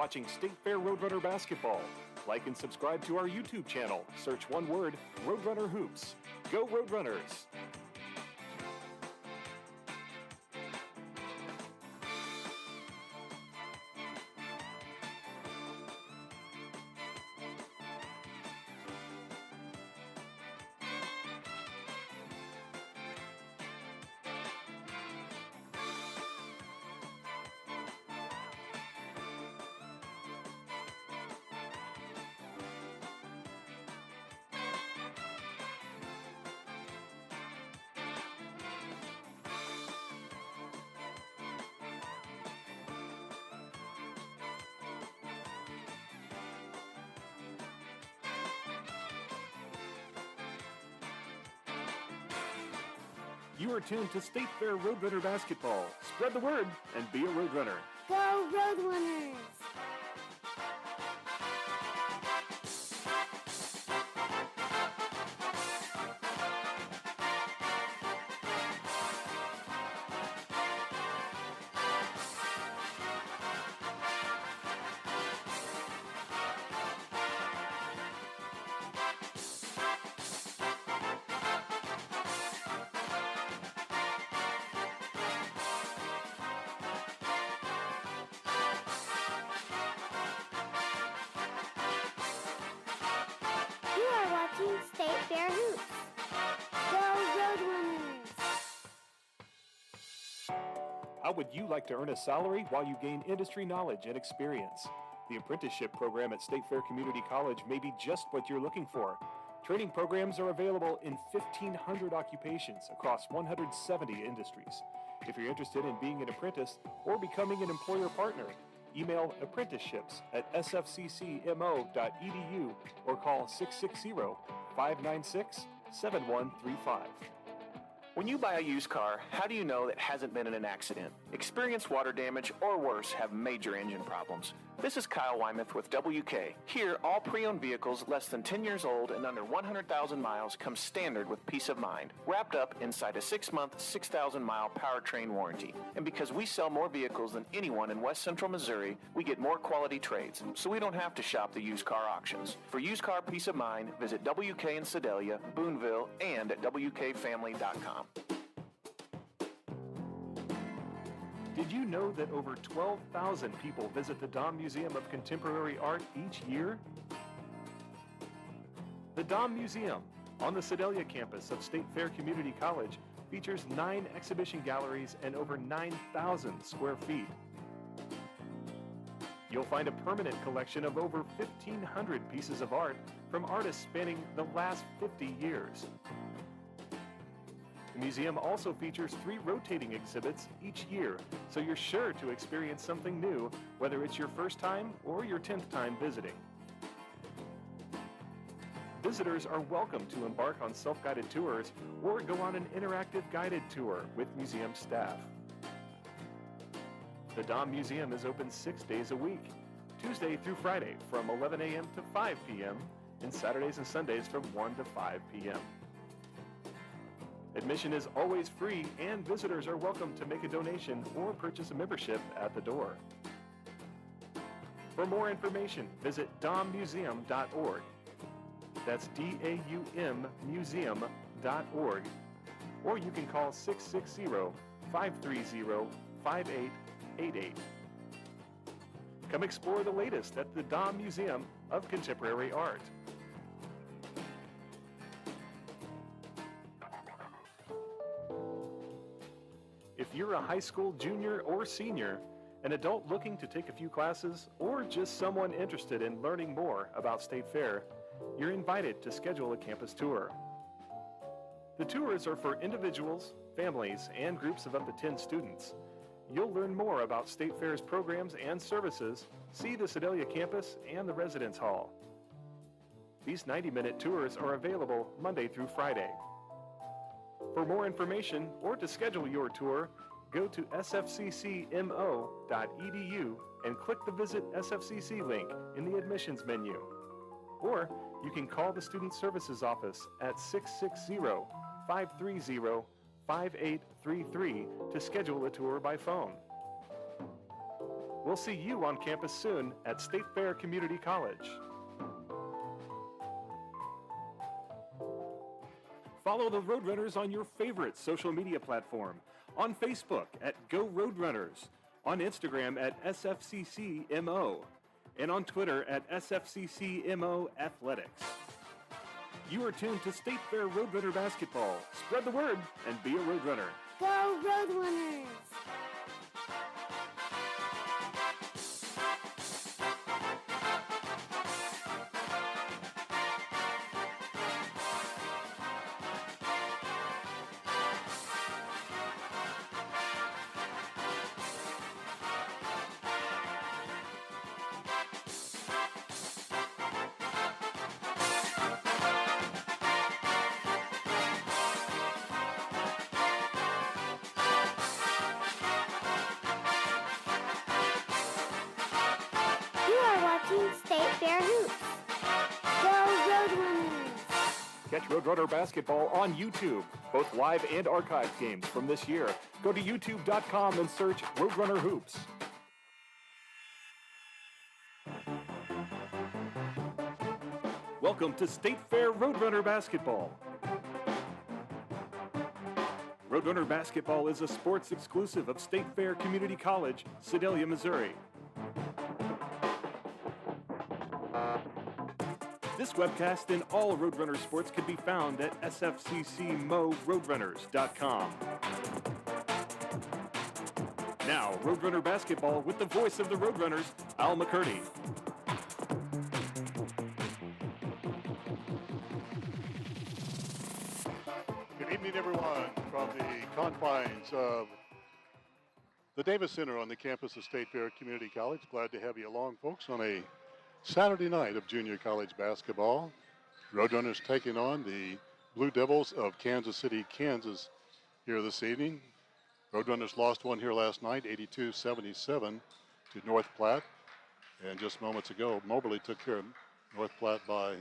watching State Fair Roadrunner basketball. Like and subscribe to our YouTube channel. Search one word, Roadrunner Hoops. Go Roadrunners! You are tuned to State Fair Roadrunner basketball. Spread the word and be a Roadrunner. Go Roadrunners! State Fair Hoops. Go Roadrunners! How would you like to earn a salary while you gain industry knowledge and experience? The apprenticeship program at State Fair Community College may be just what you're looking for. Training programs are available in 1,500 occupations across 170 industries. If you're interested in being an apprentice or becoming an employer partner, email apprenticeships@sfccmo.edu or call 660-596-7135. When you buy a used car, how do you know it hasn't been in an accident? Experienced water damage or worse have major engine problems. This is Kyle Wymuth with WK. Here, all pre-owned vehicles less than 10 years old and under 100,000 miles come standard with peace of mind, wrapped up inside a 6-month, 6,000-mile powertrain warranty. And because we sell more vehicles than anyone in West Central Missouri, we get more quality trades, so we don't have to shop the used car auctions. For used car peace of mind, visit WK in Sedalia, Boonville, and at WKFamily.com. Did you know that over 12,000 people visit the Dom Museum of Contemporary Art each year? The Dom Museum, on the Sedalia campus of State Fair Community College, features 9 exhibition galleries and over 9,000 square feet. You'll find a permanent collection of over 1,500 pieces of art from artists spanning the last 50 years. The museum also features 3 rotating exhibits each year, so you're sure to experience something new, whether it's your first time or your 10th time visiting. Visitors are welcome to embark on self-guided tours or go on an interactive guided tour with museum staff. The Dom Museum is open 6 days a week, Tuesday through Friday from 11 a.m. to 5 p.m. and Saturdays and Sundays from 1 to 5 p.m. Admission is always free, and visitors are welcome to make a donation or purchase a membership at the door. For more information, visit dommuseum.org. That's DAUM museum.org. Or you can call 660-530-5888. Come explore the latest at the Dom Museum of Contemporary Art. If you're a high school junior or senior, an adult looking to take a few classes, or just someone interested in learning more about State Fair, you're invited to schedule a campus tour. The tours are for individuals, families, and groups of up to 10 students. You'll learn more about State Fair's programs and services, see the Sedalia campus and the residence hall. These 90-minute tours are available Monday through Friday. For more information or to schedule your tour, go to sfccmo.edu and click the Visit SFCC link in the admissions menu. Or you can call the Student Services Office at 660-530-5833 to schedule a tour by phone. We'll see you on campus soon at State Fair Community College. Follow the Roadrunners on your favorite social media platform, on Facebook at Go Roadrunners, on Instagram at SFCCMO, and on Twitter at SFCCMO Athletics. You are tuned to State Fair Roadrunner Basketball. Spread the word and be a Roadrunner. Go Roadrunners! State Fair Hoops. Go Roadrunners! Catch Roadrunner Basketball on YouTube, both live and archived games from this year. Go to youtube.com and search Roadrunner Hoops. Welcome to State Fair Roadrunner Basketball. Roadrunner Basketball is a sports exclusive of State Fair Community College, Sedalia, Missouri. This webcast and all Roadrunner sports can be found at sfccmoroadrunners.com. Now, Roadrunner Basketball with the voice of the Roadrunners, Al McCurdy. Good evening, everyone, from the confines of the Davis Center on the campus of State Fair Community College. Glad to have you along, folks, on a Saturday night of junior college basketball. Roadrunners taking on the Blue Devils of Kansas City, Kansas here this evening. Roadrunners lost one here last night, 82-77 to North Platte. And just moments ago, Moberly took care of North Platte by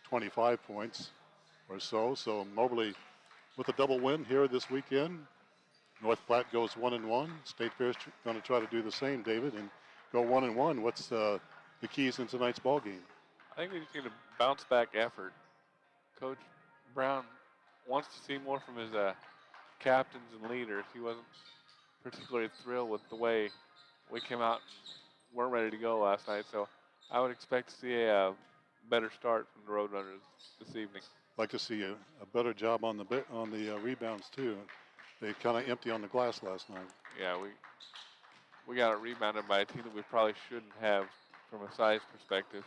25 points or so. So Moberly with a double win here this weekend. North Platte goes 1-1. State Fair's going to try to do the same, David, and go 1-1. What's the keys in tonight's ball game? I think we just need a bounce back effort. Coach Brown wants to see more from his captains and leaders. He wasn't particularly thrilled with the way we came out and weren't ready to go last night. So I would expect to see a better start from the Roadrunners this evening. Like to see a better job on the rebounds too. They kind of empty on the glass last night. Yeah, we got it rebounded by a team that we probably shouldn't have from a size perspective.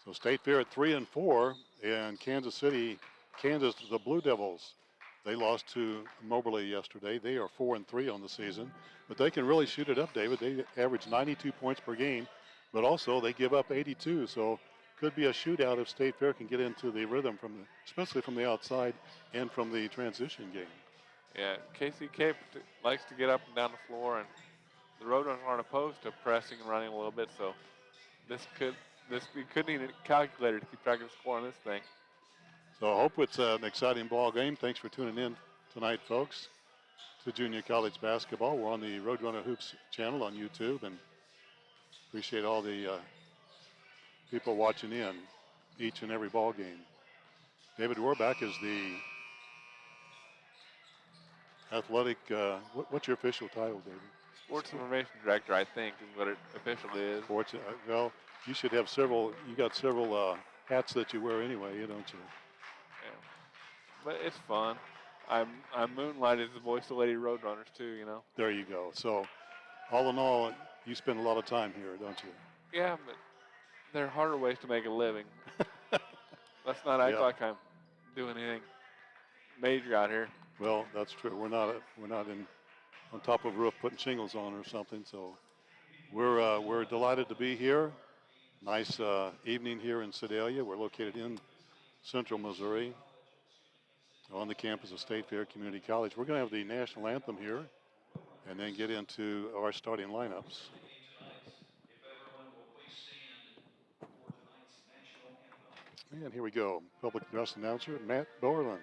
So State Fair at 3-4, and Kansas City, Kansas, the Blue Devils, they lost to Moberly yesterday. They are 4-3 on the season, but they can really shoot it up, David. They average 92 points per game, but also they give up 82. So could be a shootout if State Fair can get into the rhythm especially from the outside and from the transition game. Yeah, KCK likes to get up and down the floor, and the Roadrunners aren't opposed to pressing and running a little bit, so we could need a calculator to keep track of the score on this thing. So I hope it's an exciting ball game. Thanks for tuning in tonight, folks, to junior college basketball. We're on the Roadrunner Hoops channel on YouTube, and appreciate all the people watching in each and every ball game. David Warback is the athletic, what's your official title, David? Sports Information Director, I think, is what it officially is. Sports, well, you should have several, you got several hats that you wear anyway, don't you? Yeah. But it's fun. I'm moonlighted as the voice of the Lady Roadrunners too, you know. There you go. So, all in all, you spend a lot of time here, don't you? Yeah, but there are harder ways to make a living. Let's not act like I'm doing anything major out here. Well, that's true. We're not on top of a roof putting shingles on or something. So, we're delighted to be here. Nice evening here in Sedalia. We're located in Central Missouri on the campus of State Fair Community College. We're going to have the national anthem here and then get into our starting lineups. And here we go. Public address announcer, Matt Borland.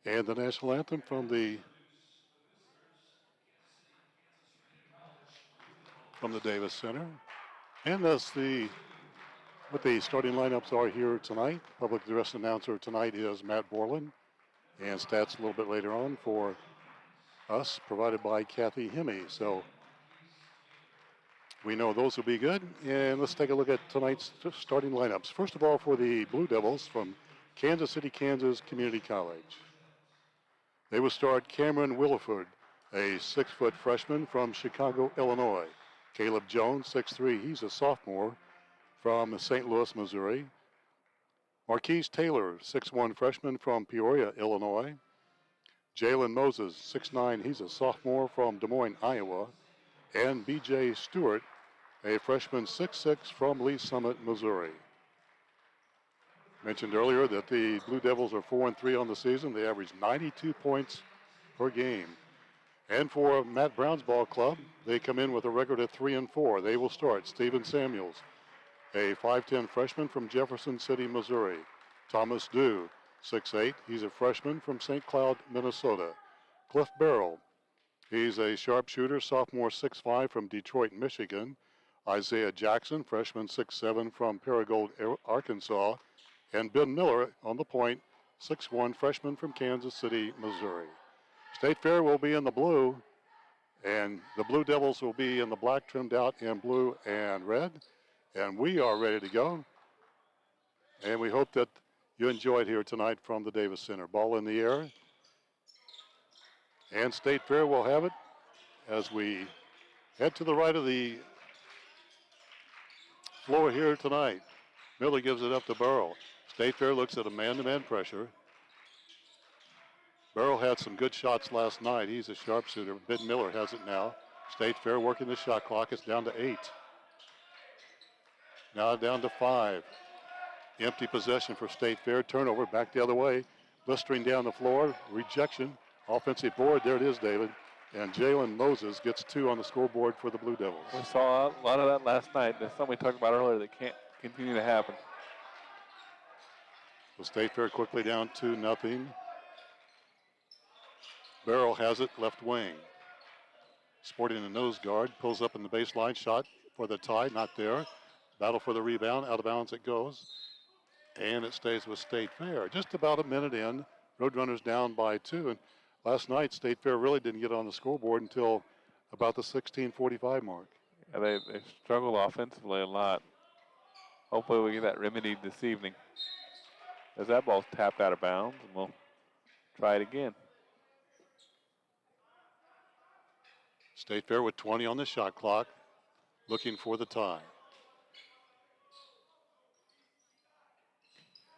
And the national anthem from the Davis Center. And that's what the starting lineups are here tonight. Public address announcer tonight is Matt Borland. And stats a little bit later on for us, provided by Kathy Hemme. So we know those will be good. And let's take a look at tonight's starting lineups. First of all, for the Blue Devils from Kansas City, Kansas Community College. They will start Cameron Williford, a 6-foot freshman from Chicago, Illinois. Caleb Jones, 6'3", he's a sophomore from St. Louis, Missouri. Marquise Taylor, 6'1", freshman from Peoria, Illinois. Jalen Moses, 6'9", he's a sophomore from Des Moines, Iowa. And B.J. Stewart, a freshman 6'6", from Lee Summit, Missouri. Mentioned earlier that the Blue Devils are 4-3 on the season. They average 92 points per game. And for Matt Brown's ball club, they come in with a record of 3-4. They will start Stephen Samuels, a 5'10" freshman from Jefferson City, Missouri. Thomas Dew, 6'8", he's a freshman from St. Cloud, Minnesota. Cliff Barrell, he's a sharpshooter, sophomore 6'5", from Detroit, Michigan. Isaiah Jackson, freshman 6'7", from Paragould, Arkansas. And Ben Miller on the point, 6'1", freshman from Kansas City, Missouri. State Fair will be in the blue, and the Blue Devils will be in the black, trimmed out in blue and red. And we are ready to go. And we hope that you enjoyed here tonight from the Davis Center. Ball in the air. And State Fair will have it as we head to the right of the floor here tonight. Miller gives it up to Burrow. State Fair looks at a man-to-man pressure. Burrow had some good shots last night. He's a sharpshooter. Ben Miller has it now. State Fair working the shot clock. It's down to 8. Now down to 5. Empty possession for State Fair. Turnover back the other way. Blistering down the floor. Rejection. Offensive board. There it is, David. And Jalen Moses gets 2 on the scoreboard for the Blue Devils. We saw a lot of that last night. That's something we talked about earlier that can't continue to happen. So State Fair quickly down 2-0. Barrow has it, left wing. Sporting a nose guard, pulls up in the baseline, shot for the tie, not there. Battle for the rebound, out of bounds it goes. And it stays with State Fair. Just about a minute in, Roadrunners down by 2. And last night, State Fair really didn't get on the scoreboard until about the 16:45 mark. Yeah, they struggle offensively a lot. Hopefully we get that remedied this evening. As that ball's tapped out of bounds, and we'll try it again. State Fair with 20 on the shot clock, looking for the tie.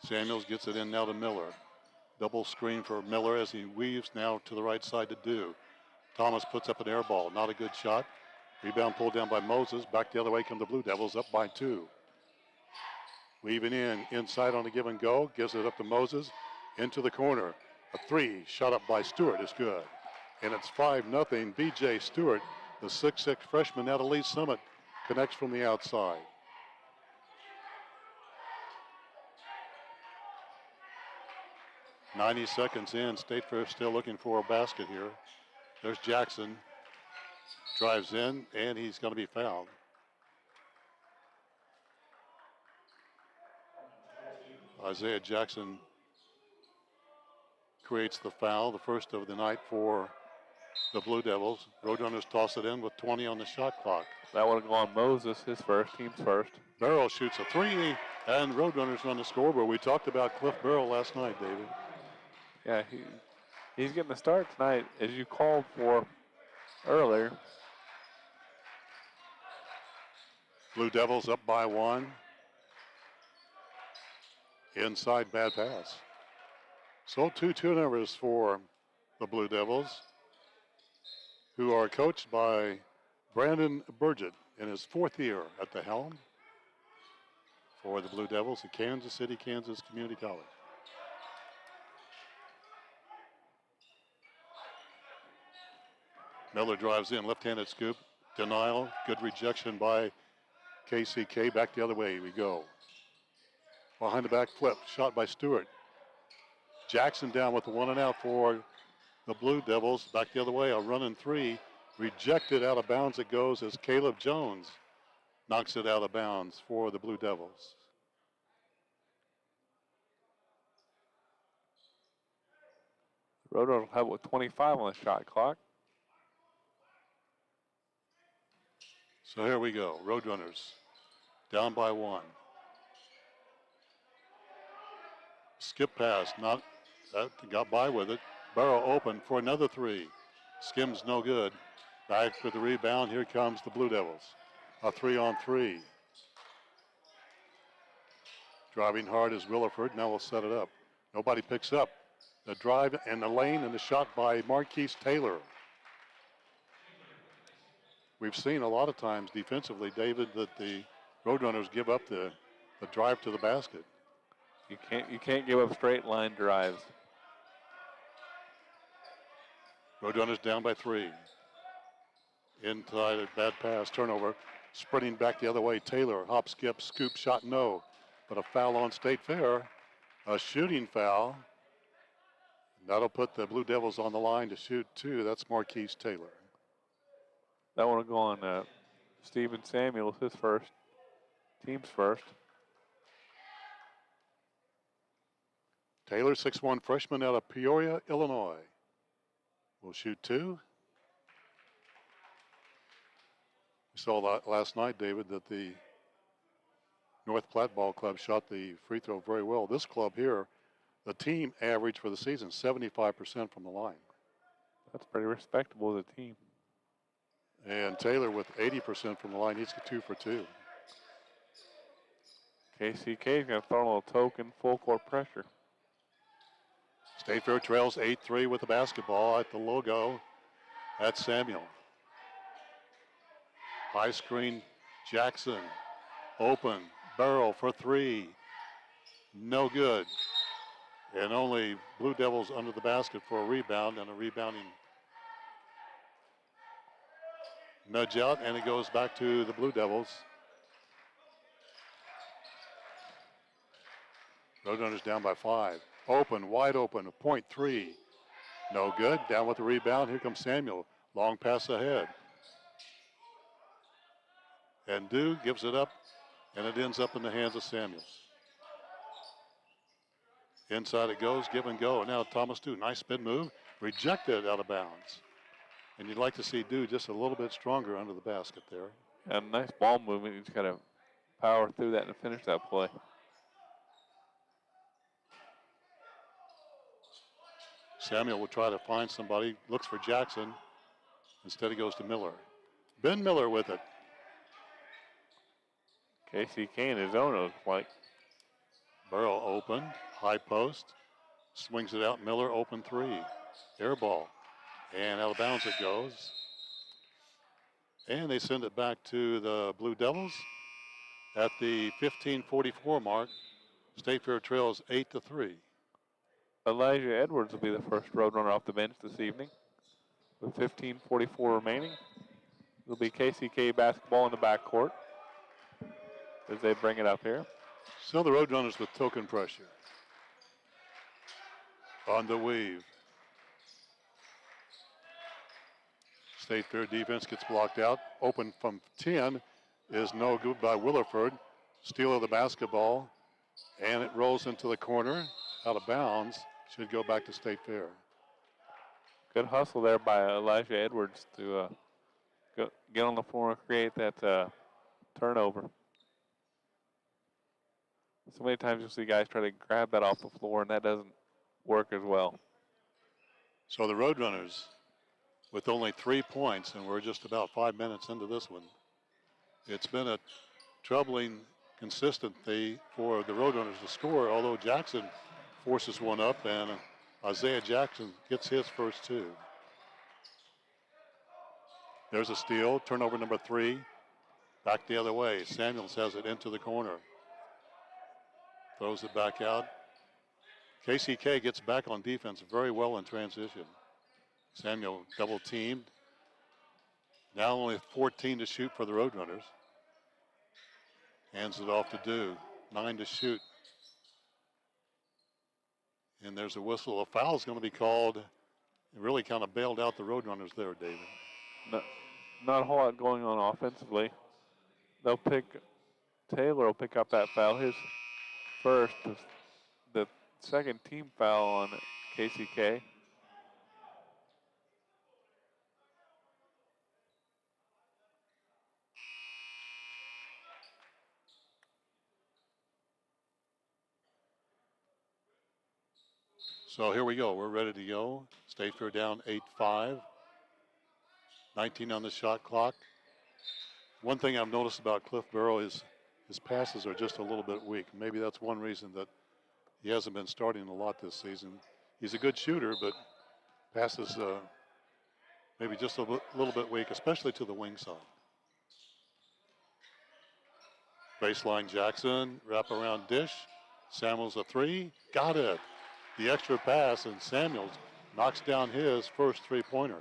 Samuels gets it in now to Miller. Double screen for Miller as he weaves now to the right side to Dew. Thomas puts up an air ball, not a good shot. Rebound pulled down by Moses. Back the other way come the Blue Devils, up by 2. Weaving inside on a give and go, gives it up to Moses, into the corner. A 3, shot up by Stewart is good. And it's 5-0. B.J. Stewart, the 6'6" freshman out of Lee Summit, connects from the outside. "90 seconds in, State Fair still looking for a basket here. There's Jackson, drives in, and he's going to be fouled. Isaiah Jackson creates the foul, the first of the night for the Blue Devils. Roadrunners toss it in with 20 on the shot clock. That would have gone Moses, his first, team's first. Barrow shoots a 3, and Roadrunners on the scoreboard. We talked about Cliff Barrow last night, David. Yeah, he's getting the start tonight, as you called for earlier. Blue Devils up by 1. Inside, bad pass. So 2 turnovers for the Blue Devils, who are coached by Brandon Burgett in his 4th year at the helm for the Blue Devils at Kansas City, Kansas Community College. Miller drives in, left-handed scoop, denial, good rejection by KCK. Back the other way we go. Behind the back flip, shot by Stewart. Jackson down with the 1 and out for the Blue Devils. Back the other way, a running 3. Rejected out of bounds it goes as Caleb Jones knocks it out of bounds for the Blue Devils. Roadrunners will have it with 25 on the shot clock. So here we go. Roadrunners down by 1. Skip pass, got by with it. Burrow open for another 3. Skims no good. Back for the rebound. Here comes the Blue Devils. A 3-on-3. Driving hard is Williford. Now we'll set it up. Nobody picks up. The drive and the lane and the shot by Marquise Taylor. We've seen a lot of times defensively, David, that the Roadrunners give up the drive to the basket. You can't give up straight line drives. Roadrunners down by 3. Inside a bad pass, turnover. Sprinting back the other way, Taylor, hop, skip, scoop, shot, no. But a foul on State Fair, a shooting foul. That'll put the Blue Devils on the line to shoot 2. That's Marquise Taylor. That one will go on Stephen Samuels, his first, team's first. Taylor, 6'1" freshman out of Peoria, Illinois. Will shoot 2. We saw last night, David, that the North Platte Ball Club shot the free throw very well. This club here, the team average for the season, 75% from the line. That's pretty respectable as a team. And Taylor with 80% from the line, he's 2 for 2. KCK is going to throw a little token full court pressure. State Fair trails 8-3 with the basketball at the logo. That's Samuel. High screen, Jackson. Open, Burrow for 3. No good. And only Blue Devils under the basket for a rebound, and a rebounding nudge out, and it goes back to the Blue Devils. Roadrunners down by 5. Open, wide open, a point 3. No good. Down with the rebound. Here comes Samuel. Long pass ahead. And Dew gives it up, and it ends up in the hands of Samuels. Inside it goes, give and go. Now Thomas Dew, nice spin move, rejected out of bounds. And you'd like to see Dew just a little bit stronger under the basket there. And nice ball movement. He's got to power through that and finish that play. Samuel will try to find somebody, looks for Jackson. Instead he goes to Miller. Ben Miller with it. KCK in his own, it looks like. Burrow open, high post, swings it out. Miller open 3. Air ball. And out of bounds it goes. And they send it back to the Blue Devils at the 15:44 mark. State Fair trails 8-3. Elijah Edwards will be the first Roadrunner off the bench this evening. With 15:44 remaining, it'll be KCK basketball in the backcourt as they bring it up here. So the Roadrunners with token pressure. On the weave. State Fair defense gets blocked out. Open from 10 is no good by Williford. Steal of the basketball. And it rolls into the corner. Out of bounds. Should go back to State Fair. Good hustle there by Elijah Edwards to get on the floor and create that turnover. So many times you'll see guys try to grab that off the floor, and that doesn't work as well. So the Roadrunners with only 3 points, and we're just about 5 minutes into this one. It's been a troubling consistency for the Roadrunners to score, although Jackson forces one up, and Isaiah Jackson gets his first 2. There's a steal, turnover number 3. Back the other way. Samuels has it into the corner. Throws it back out. KCK gets back on defense very well in transition. Samuel double teamed. Now only 14 to shoot for the Roadrunners. Hands it off to Dew. 9 to shoot. And there's a whistle. A foul is going to be called. It really kind of bailed out the Roadrunners there, David. Not a whole lot going on offensively. Taylor will pick up that foul, his first, the second team foul on KCK. So here we go. We're ready to go. State Fair down 8-5. 19 on the shot clock. One thing I've noticed about Cliff Burrow is his passes are just a little bit weak. Maybe that's one reason that he hasn't been starting a lot this season. He's a good shooter, but passes maybe just a little bit weak, especially to the wing side. Baseline Jackson, wraparound dish. Samuels a three, got it. The extra pass, and Samuels knocks down his first three-pointer.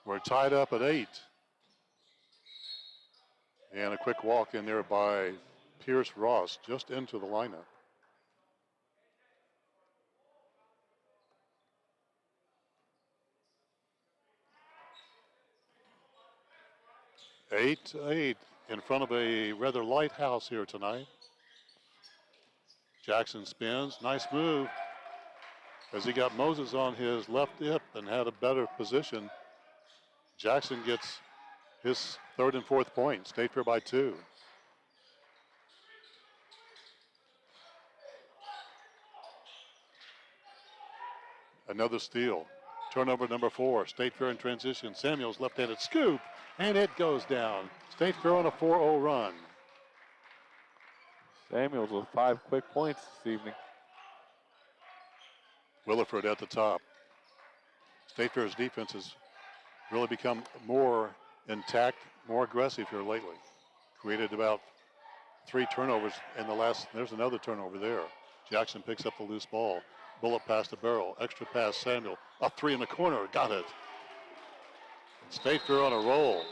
We're tied up at 8. And a quick walk in there by Pierce Ross, just into the lineup. Eight in front of a rather light house here tonight. Jackson spins, nice move. As he got Moses on his left hip and had a better position, Jackson gets his third and fourth point. State Fair by 2. Another steal. Turnover number 4. State Fair in transition. Samuels left-handed scoop, and it goes down. State Fair on a 4-0 run. Samuels with 5 quick points this evening. Williford at the top. State Fair's defense has really become more intact, more aggressive here lately. Created about 3 turnovers in the last. There's another turnover there. Jackson picks up the loose ball. Bullet pass to Barrow. Extra pass, Samuel. A 3 in the corner. Got it. State Fair on a roll.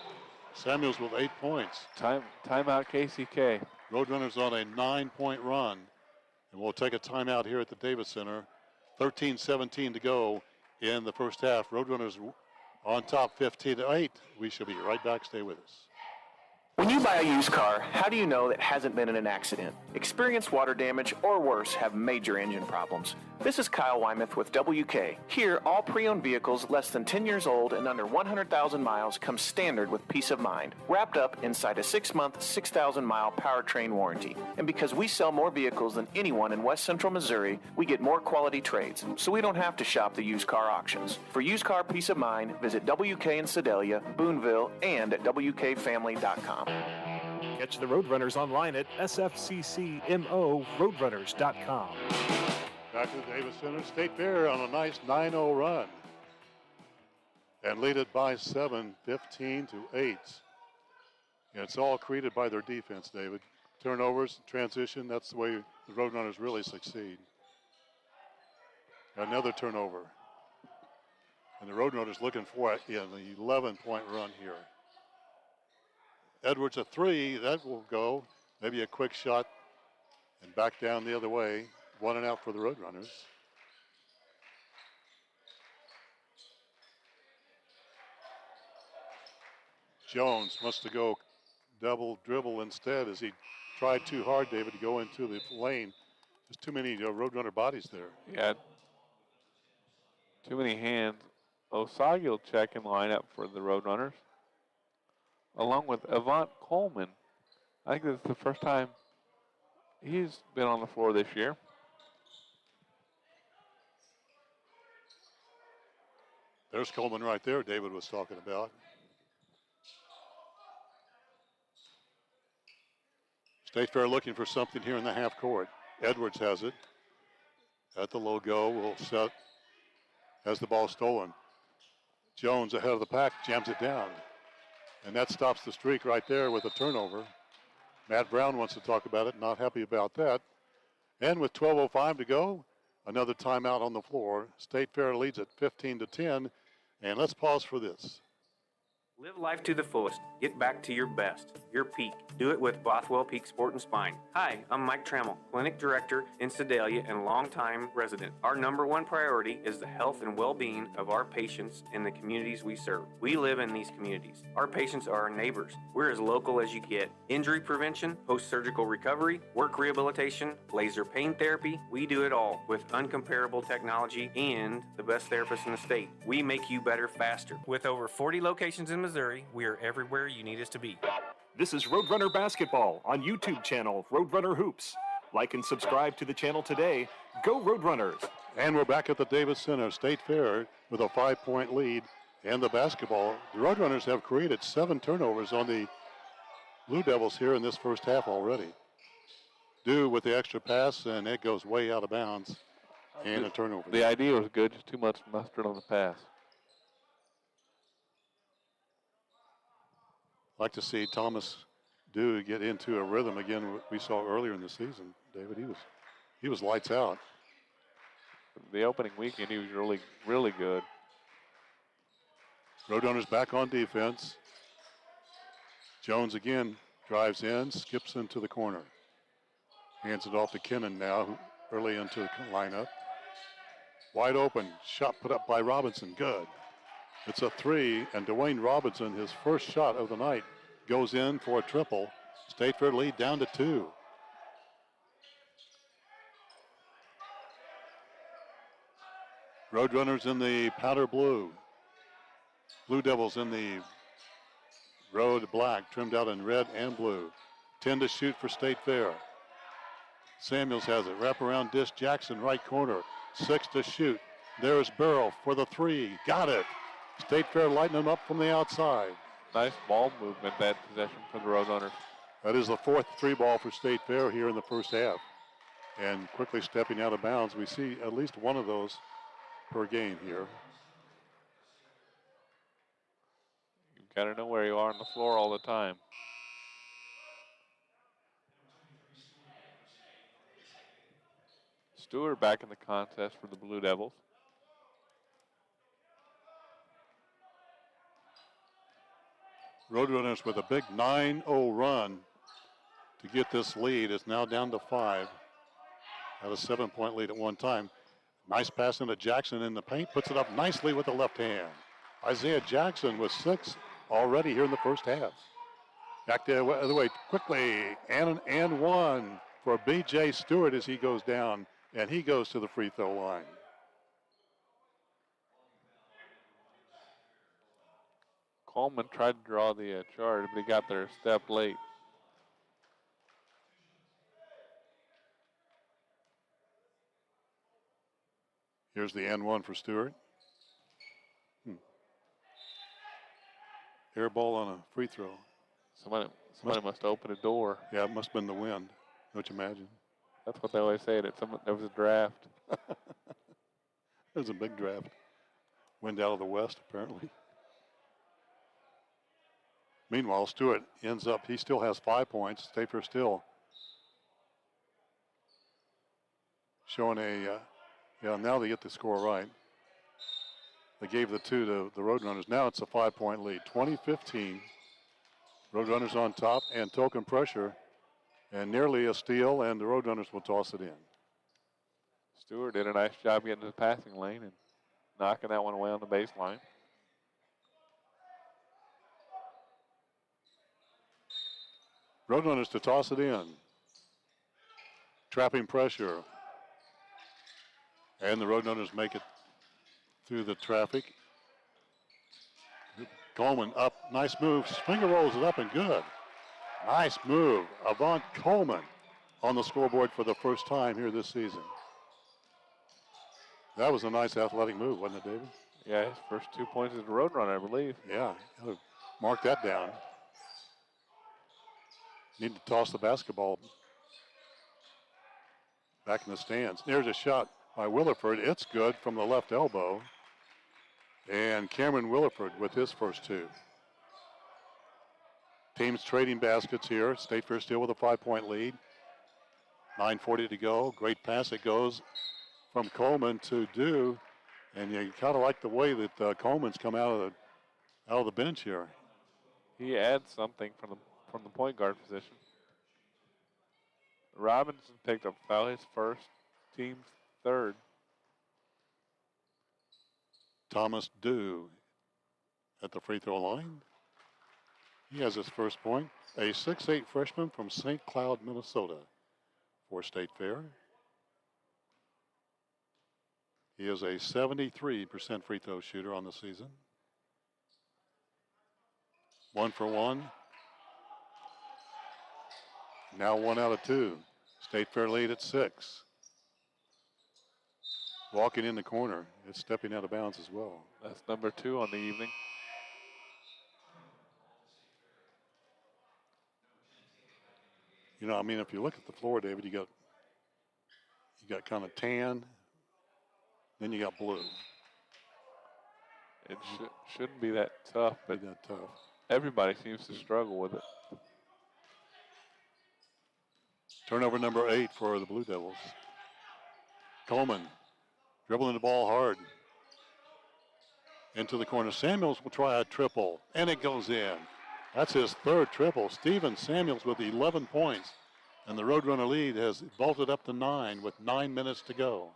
Samuels with 8 points. Timeout KCK. Roadrunners on a 9-point run. And we'll take a timeout here at the Davis Center. 13-17 to go in the first half. Roadrunners on top 15-8. We shall be right back. Stay with us. When you buy a used car, how do you know that it hasn't been in an accident? Experienced water damage or worse have major engine problems. This is Kyle Wymuth with WK. Here, all pre-owned vehicles less than 10 years old and under 100,000 miles come standard with peace of mind, wrapped up inside a 6-month, 6,000-mile powertrain warranty. And because we sell more vehicles than anyone in West Central Missouri, we get more quality trades, so we don't have to shop the used car auctions. For used car peace of mind, visit WK in Sedalia, Boonville, and at WKFamily.com. Catch the Roadrunners online at SFCCMORoadrunners.com. Back to the Davis Center. State Fair on a nice 9-0 run. And lead it by 7, 15-8. And it's all created by their defense, David. Turnovers, transition, that's the way the Roadrunners really succeed. Another turnover. And the Roadrunners looking for an 11-point run here. Edwards a 3, that will go. Maybe a quick shot and back down the other way. 1 and out for the Roadrunners. Jones wants to go double dribble instead as he tried too hard, David, to go into the lane. There's too many Roadrunner bodies there. Yeah, too many hands. Osagi will check in lineup for the Roadrunners, along with Avant Coleman. I think this is the first time he's been on the floor this year. There's Coleman right there David was talking about. State Fair looking for something here in the half court. Edwards has it. At the logo, will set. Has the ball stolen. Jones ahead of the pack, jams it down. And that stops the streak right there with a turnover. Matt Brown wants to talk about it, not happy about that. And with 12:05 to go, another timeout on the floor. State Fair leads at 15-10. And let's pause for this. Live life to the fullest. Get back to your best, your peak. Do it with Bothwell Peak Sport and Spine. Hi, I'm Mike Trammell, Clinic Director in Sedalia and longtime resident. Our number one priority is the health and well-being of our patients in the communities we serve. We live in these communities. Our patients are our neighbors. We're as local as you get. Injury prevention, post-surgical recovery, work rehabilitation, laser pain therapy. We do it all with uncomparable technology and the best therapists in the state. We make you better faster. With over 40 locations in Missouri, we are everywhere you need us to be. This is Roadrunner Basketball on YouTube channel Roadrunner Hoops. Like and subscribe to the channel today. Go Roadrunners! And we're back at the Davis Center State Fair with a 5-point lead and the basketball. The Roadrunners have created 7 turnovers on the Blue Devils here in this first half already. Dew with the extra pass, and it goes way out of bounds, and a turnover. The idea was good, just too much mustard on the pass. Like to see Thomas Dew get into a rhythm again we saw earlier in the season. David, he was lights out. The opening weekend, he was really good. Roadrunners back on defense. Jones again drives in, skips into the corner. Hands it off to Kinnan now, early into the lineup. Wide open, shot put up by Robinson, good. It's a 3, and Dwayne Robinson, his first shot of the night, goes in for a triple. State Fair lead down to 2. Roadrunners in the powder blue. Blue Devils in the road black, trimmed out in red and blue. 10 to shoot for State Fair. Samuels has it. Wraparound dish, Jackson, right corner. 6 to shoot. There's Burrow for the 3. Got it. State Fair lighting them up from the outside. Nice ball movement, that possession for the Roadrunners. That is the 4th 3-ball for State Fair here in the first half. And quickly stepping out of bounds, we see at least one of those per game here. You've got to know where you are on the floor all the time. Stewart back in the contest for the Blue Devils. Roadrunners with a big 9-0 run to get this lead. It's now down to 5. Had a 7-point lead at one time. Nice pass into Jackson in the paint. Puts it up nicely with the left hand. Isaiah Jackson with 6 already here in the first half. Back the other way quickly. And 1 for B.J. Stewart as he goes down. And he goes to the free throw line. Coleman tried to draw the charge, but he got there a step late. Here's the N1 for Stewart. Air ball on a free throw. Somebody must open a door. Yeah, it must have been the wind. Don't you imagine? That's what they always say, that there was a draft. There's a big draft. Wind out of the west, apparently. Meanwhile, Stewart ends up, he still has 5 points. State Fair still showing now they get the score right. They gave the 2 to the Roadrunners. Now it's a 5-point lead. 20-15. Roadrunners on top and token pressure and nearly a steal, and the Roadrunners will toss it in. Stewart did a nice job getting to the passing lane and knocking that one away on the baseline. Roadrunners to toss it in. Trapping pressure. And the Roadrunners make it through the traffic. Coleman up, nice move. Finger rolls it up and good. Nice move. Avant Coleman on the scoreboard for the first time here this season. That was a nice athletic move, wasn't it, David? Yeah, his first 2 points as a Roadrunner, I believe. Yeah, mark that down. Need to toss the basketball back in the stands. There's a shot by Williford. It's good from the left elbow. And Cameron Williford with his first 2. Teams trading baskets here. State Fair still with a 5-point lead. 9:40 to go. Great pass. It goes from Coleman to Dew. And you kind of like the way that Coleman's come out of the bench here. he adds something from the point guard position. Robinson picked up foul, his first, team's third. Thomas Dew at the free throw line. He has his first point. A 6'8" freshman from St. Cloud, Minnesota for State Fair. He is a 73% free throw shooter on the season. 1 for 1. Now 1 out of 2. State Fair lead at 6. Walking in the corner. It's stepping out of bounds as well. That's number 2 on the evening. You know, I mean, if you look at the floor, David, you got kind of tan, then you got blue. It shouldn't be that tough, but that tough. Everybody seems to struggle with it. Turnover number 8 for the Blue Devils. Coleman dribbling the ball hard. Into the corner. Samuels will try a triple, and it goes in. That's his third triple. Steven Samuels with 11 points. And the Roadrunner lead has vaulted up to 9 with 9 minutes to go.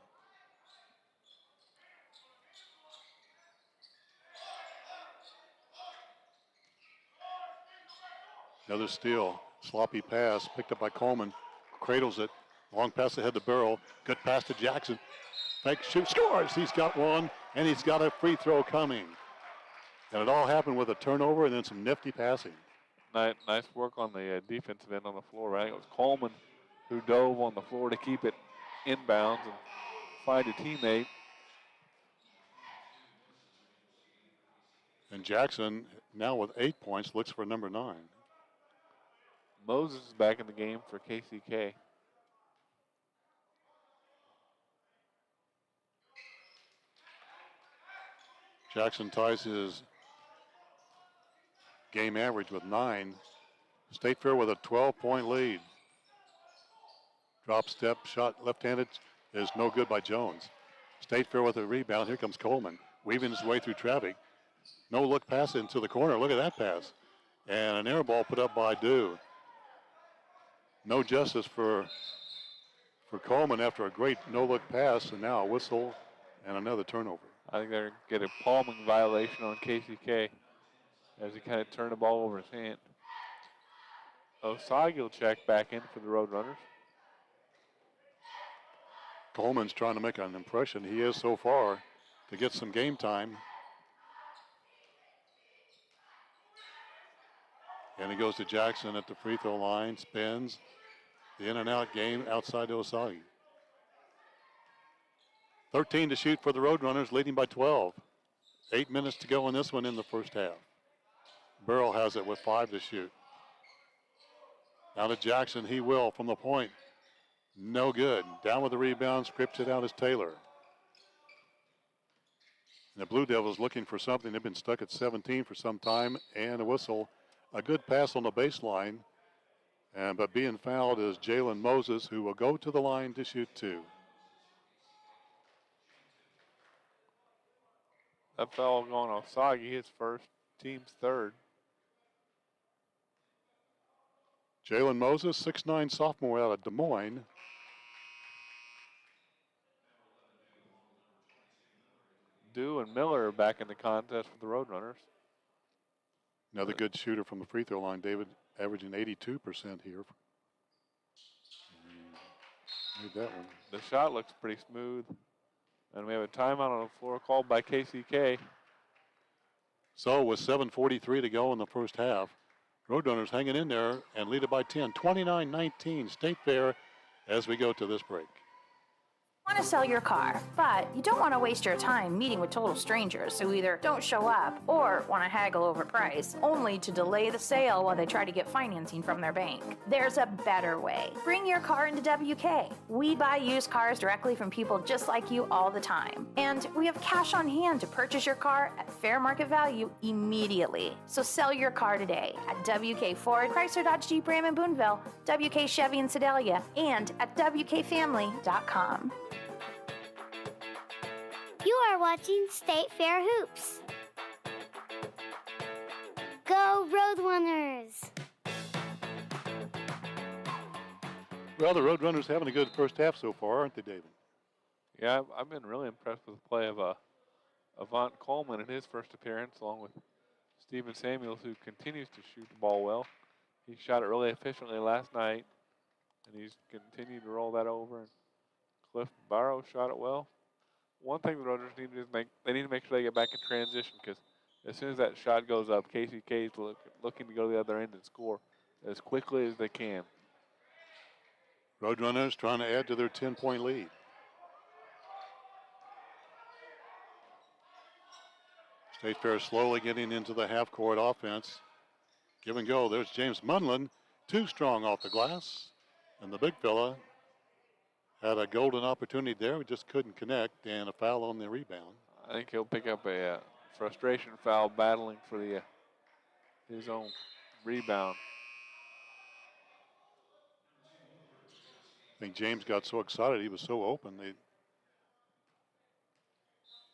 Another steal. Sloppy pass picked up by Coleman. Cradles it. Long pass ahead to Burrow. Good pass to Jackson. Fake shoot. Scores! He's got one, and he's got a free throw coming. And it all happened with a turnover and then some nifty passing. Nice work on the defensive end on the floor, right? It was Coleman who dove on the floor to keep it inbounds and find a teammate. And Jackson, now with 8 points, looks for number 9. Moses is back in the game for KCK. Jackson ties his game average with 9. State Fair with a 12-point lead. Drop step shot left-handed is no good by Jones. State Fair with a rebound. Here comes Coleman, weaving his way through traffic. No look pass into the corner. Look at that pass. And an air ball put up by Dew. No justice for Coleman after a great no-look pass, and now a whistle and another turnover. I think they're going to get a palming violation on KCK as he kind of turned the ball over his hand. Osagi will check back in for the Roadrunners. Coleman's trying to make an impression. He is so far to get some game time. And he goes to Jackson at the free throw line, spins. The in and out game outside to Osagi. 13 to shoot for the Roadrunners, leading by 12. 8 minutes to go in this one in the first half. Burrell has it with 5 to shoot. Now to Jackson, he will from the point. No good. Down with the rebound, scripts it out as Taylor. And the Blue Devils looking for something. They've been stuck at 17 for some time, and a whistle. A good pass on the baseline, but being fouled is Jalen Moses, who will go to the line to shoot 2. That foul going off Osagi, his first, team's third. Jalen Moses, 6'9" sophomore out of Des Moines. Dew and Miller are back in the contest for the Roadrunners. Another good shooter from the free throw line, David, averaging 82% here. Made that one. The shot looks pretty smooth. And we have a timeout on the floor called by KCK. So with 7:43 to go in the first half, Roadrunners hanging in there and lead it by 10. 29-19, State Fair as we go to this break. Want to sell your car, but you don't want to waste your time meeting with total strangers who either don't show up or want to haggle over price, only to delay the sale while they try to get financing from their bank. There's a better way. Bring your car into WK. We buy used cars directly from people just like you all the time. And we have cash on hand to purchase your car at fair market value immediately. So sell your car today at WK Ford, Chrysler Dodge Jeep Ram in Boonville, WK Chevy in Sedalia, and at WKFamily.com. You are watching State Fair Hoops. Go Road Roadrunners. Well, the Roadrunners having a good first half so far, aren't they, David? Yeah, I've been really impressed with the play of Avant Coleman in his first appearance, along with Steven Samuels, who continues to shoot the ball well. He shot it really efficiently last night, and he's continued to roll that over. And Cliff Barrow shot it well. One thing the Roadrunners need to do is they need to make sure they get back in transition, because as soon as that shot goes up, KCK is looking to go to the other end and score as quickly as they can. Roadrunners trying to add to their 10-point lead. State Fair slowly getting into the half-court offense. Give and go. There's James Munlin, too strong off the glass. And the big fella had a golden opportunity there. We just couldn't connect, and a foul on the rebound. I think he'll pick up a frustration foul battling for his own rebound. I think James got so excited. He was so open. They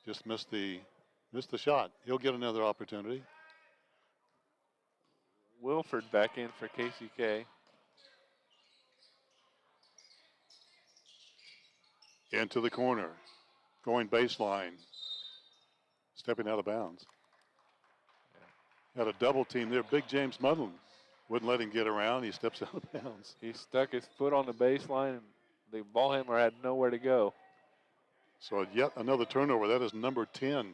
just missed the shot. He'll get another opportunity. Wilford back in for KCK. Into the corner. Going baseline. Stepping out of bounds. Had a double team there. Big James Mudlin wouldn't let him get around. He steps out of bounds. He stuck his foot on the baseline, and the ball handler had nowhere to go. So yet another turnover. That is number 10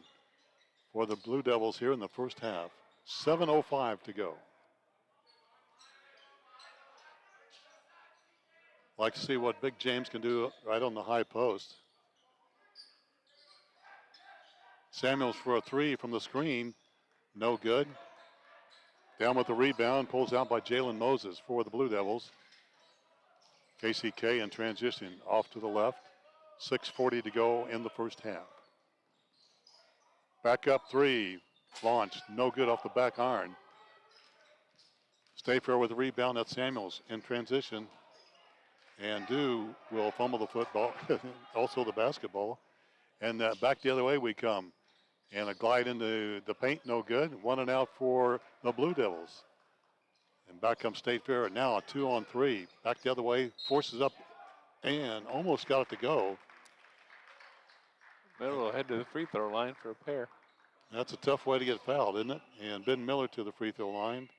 for the Blue Devils here in the first half. 7:05 to go. Like to see what Big James can do right on the high post. Samuels for a three from the screen. No good. Down with the rebound. Pulls out by Jalen Moses for the Blue Devils. KCK in transition off to the left. 6:40 to go in the first half. Back up three. Launched. No good off the back iron. Stay fair with the rebound. That's Samuels in transition. And Dew will fumble the football, also the basketball. And back the other way we come. And a glide into the paint, no good. 1 and out for the Blue Devils. And back comes State Fair. Now a 2-on-3. Back the other way, forces up and almost got it to go. Miller will head to the free throw line for a pair. That's a tough way to get fouled, isn't it? And Ben Miller to the free throw line.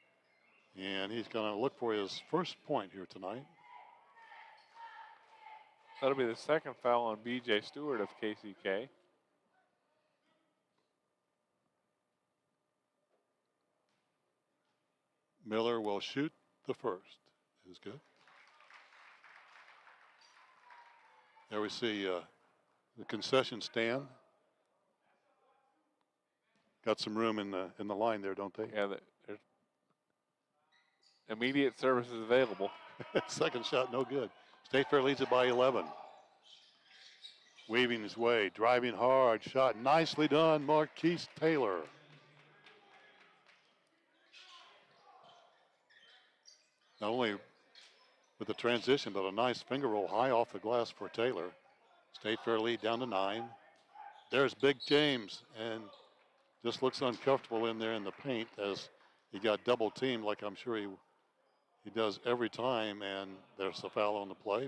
And he's going to look for his first point here tonight. That'll be the second foul on B.J. Stewart of KCK. Miller will shoot the first. Is good. There we see the concession stand. Got some room in the line there, don't they? Yeah, there's immediate services available. Second shot, no good. State Fair leads it by 11. Weaving his way, driving hard, shot nicely done, Marquise Taylor. Not only with the transition, but a nice finger roll high off the glass for Taylor. State Fair lead down to 9. There's Big James, and just looks uncomfortable in there in the paint as he got double teamed, like I'm sure he does every time, and there's a foul on the play.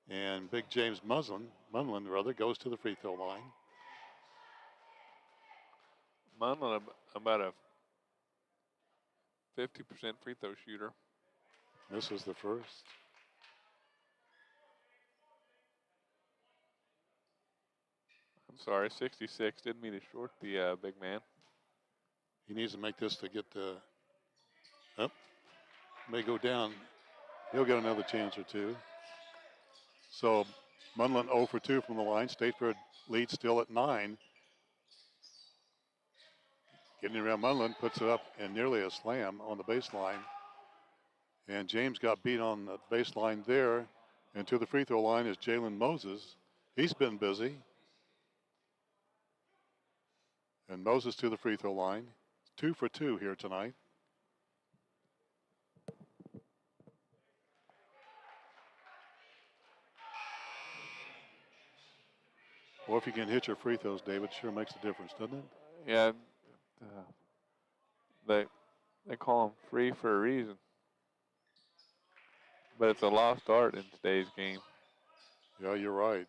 And Big James Munlin goes to the free throw line. Munlin about a 50% free throw shooter. This is the first. I'm sorry, 66. Didn't mean to short the big man. He needs to make this to get up. May go down. He'll get another chance or two. So Munlin 0 for 2 from the line. State Fair lead still at 9. Getting around Munlin, puts it up and nearly a slam on the baseline. And James got beat on the baseline there. And to the free throw line is Jalen Moses. He's been busy. And Moses to the free throw line. 2 for 2 here tonight. Well, if you can hit your free throws, David, sure makes a difference, doesn't it? Yeah. They call them free for a reason. But it's a lost art in today's game. Yeah, you're right.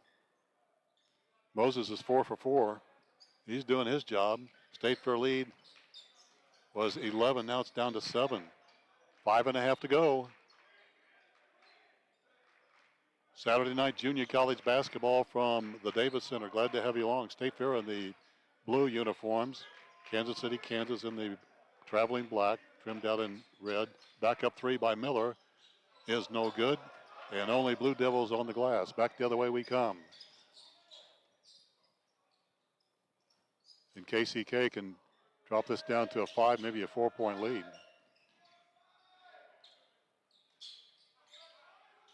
Moses is 4 for 4. He's doing his job. State Fair lead was 11. Now it's down to 7. 5.5 to go. Saturday night junior college basketball from the Davis Center. Glad to have you along. State Fair in the blue uniforms. Kansas City, Kansas in the traveling black, trimmed out in red. Back up 3 by Miller is no good. And only Blue Devils on the glass. Back the other way we come. And KCK can drop this down to a 5, maybe a 4-point lead.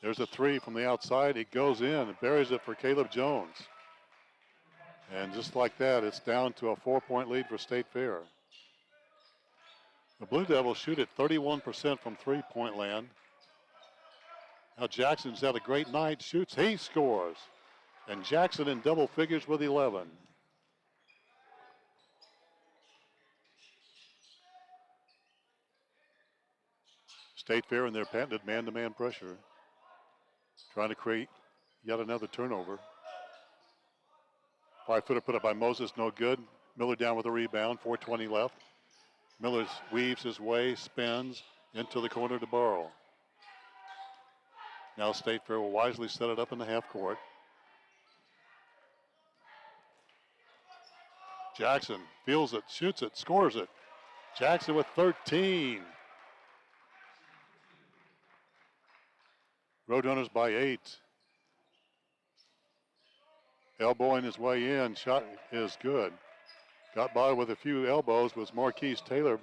There's a 3 from the outside. It goes in and buries it for Caleb Jones. And just like that, it's down to a 4-point lead for State Fair. The Blue Devils shoot at 31% from three-point land. Now Jackson's had a great night, shoots, he scores. And Jackson in double figures with 11. State Fair in their patented man-to-man pressure. Trying to create yet another turnover. 5-footer put up by Moses, no good. Miller down with a rebound, 4:20 left. Miller weaves his way, spins into the corner to Burrow. Now State Fair will wisely set it up in the half court. Jackson feels it, shoots it, scores it. Jackson with 13. Roadrunners by 8. Elbowing his way in, shot is good. Got by with a few elbows was Marquise Taylor,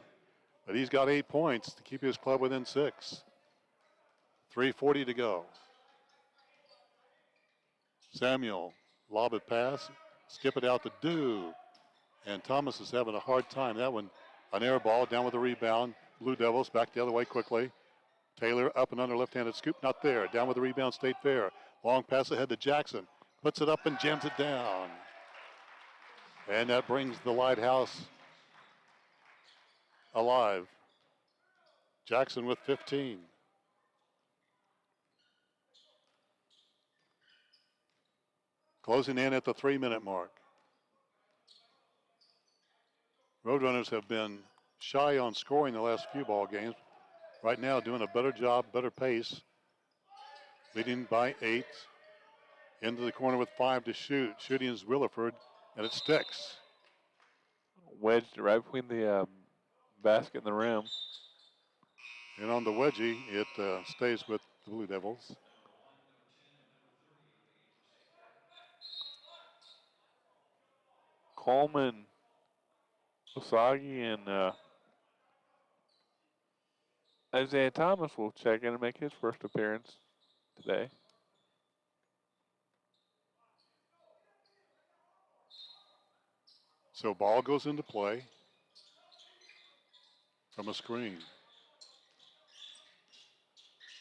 but he's got 8 points to keep his club within 6. 3:40 to go. Samuel, lob it pass, skip it out to Dew. And Thomas is having a hard time. That one, an air ball, down with a rebound. Blue Devils back the other way quickly. Taylor up and under left-handed scoop, not there. Down with the rebound, State Fair. Long pass ahead to Jackson. Puts it up and jams it down. And that brings the Lighthouse alive. Jackson with 15. Closing in at the 3-minute mark. Roadrunners have been shy on scoring the last few ball games. Right now doing a better job, better pace. Leading by 8. Into the corner with 5 to shoot. Shooting is Williford, and it sticks. Wedged right between the basket and the rim. And on the wedgie, it stays with the Blue Devils. Coleman, Osagi, and Isaiah Thomas will check in and make his first appearance today. So ball goes into play from a screen.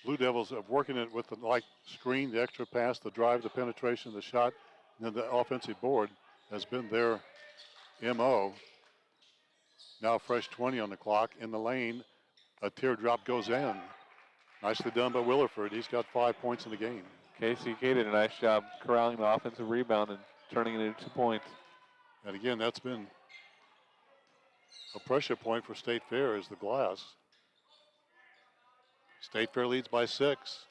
Blue Devils are working it with the like screen, the extra pass, the drive, the penetration, the shot, and then the offensive board has been their MO. Now fresh 20 on the clock. In the lane, a teardrop goes in. Nicely done by Williford. He's got 5 points in the game. KCK did a nice job corralling the offensive rebound and turning it into 2 points. And again, that's been a pressure point for State Fair is the glass. State Fair leads by 6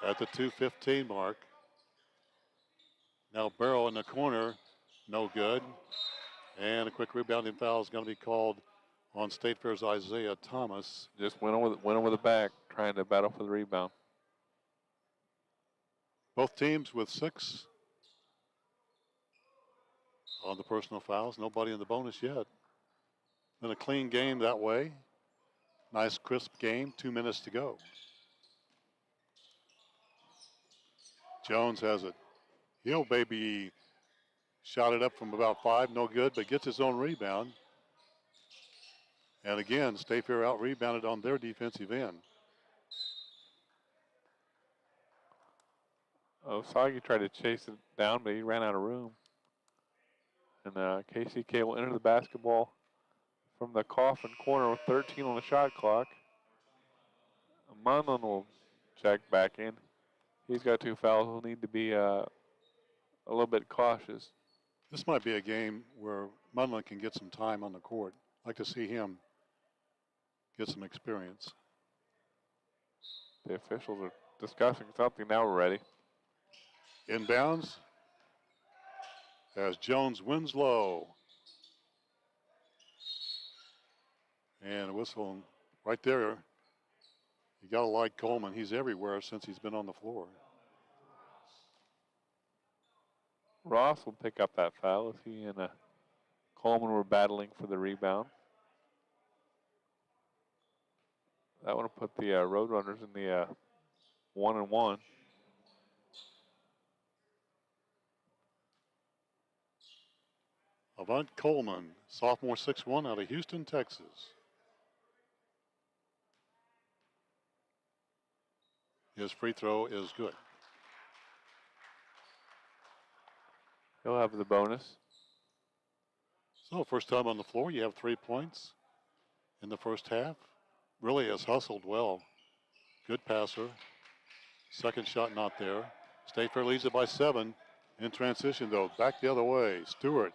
at the 2:15 mark. Now Barrow in the corner, no good. And a quick rebounding foul is going to be called on State Fair's Isaiah Thomas. Just went over the back, trying to battle for the rebound. Both teams with 6 on the personal fouls. Nobody in the bonus yet. Been a clean game that way. Nice crisp game, 2 minutes to go. Jones has it. He'll baby shot it up from about 5, no good, but gets his own rebound. And again, State Fair out-rebounded on their defensive end. Osagi tried to chase it down, but he ran out of room. And KCK will enter the basketball from the coffin corner with 13 on the shot clock. Munlin will check back in. He's got 2 fouls. He'll need to be a little bit cautious. This might be a game where Munlin can get some time on the court. I'd like to see him get some experience. The officials are discussing something. Now we're ready. Inbounds as Jones Winslow. And a whistle right there. You got to like Coleman. He's everywhere since he's been on the floor. Ross will pick up that foul as he and Coleman were battling for the rebound. That one will put the Roadrunners in the 1-and-1. Avant Coleman, sophomore 6'1" out of Houston, Texas. His free throw is good. He'll have the bonus. So first time on the floor, you have 3 points in the first half. Really has hustled well. Good passer. Second shot not there. State Fair leads it by 7. In transition though, back the other way. Stewart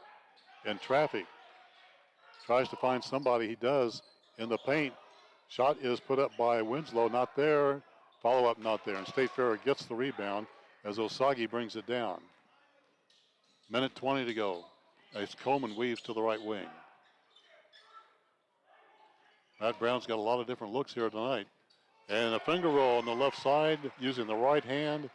in traffic. Tries to find somebody. He does in the paint. Shot is put up by Winslow, not there. Follow up not there. And State Fair gets the rebound as Osagi brings it down. Minute 20 to go as Coleman weaves to the right wing. Matt Brown's got a lot of different looks here tonight. And a finger roll on the left side using the right hand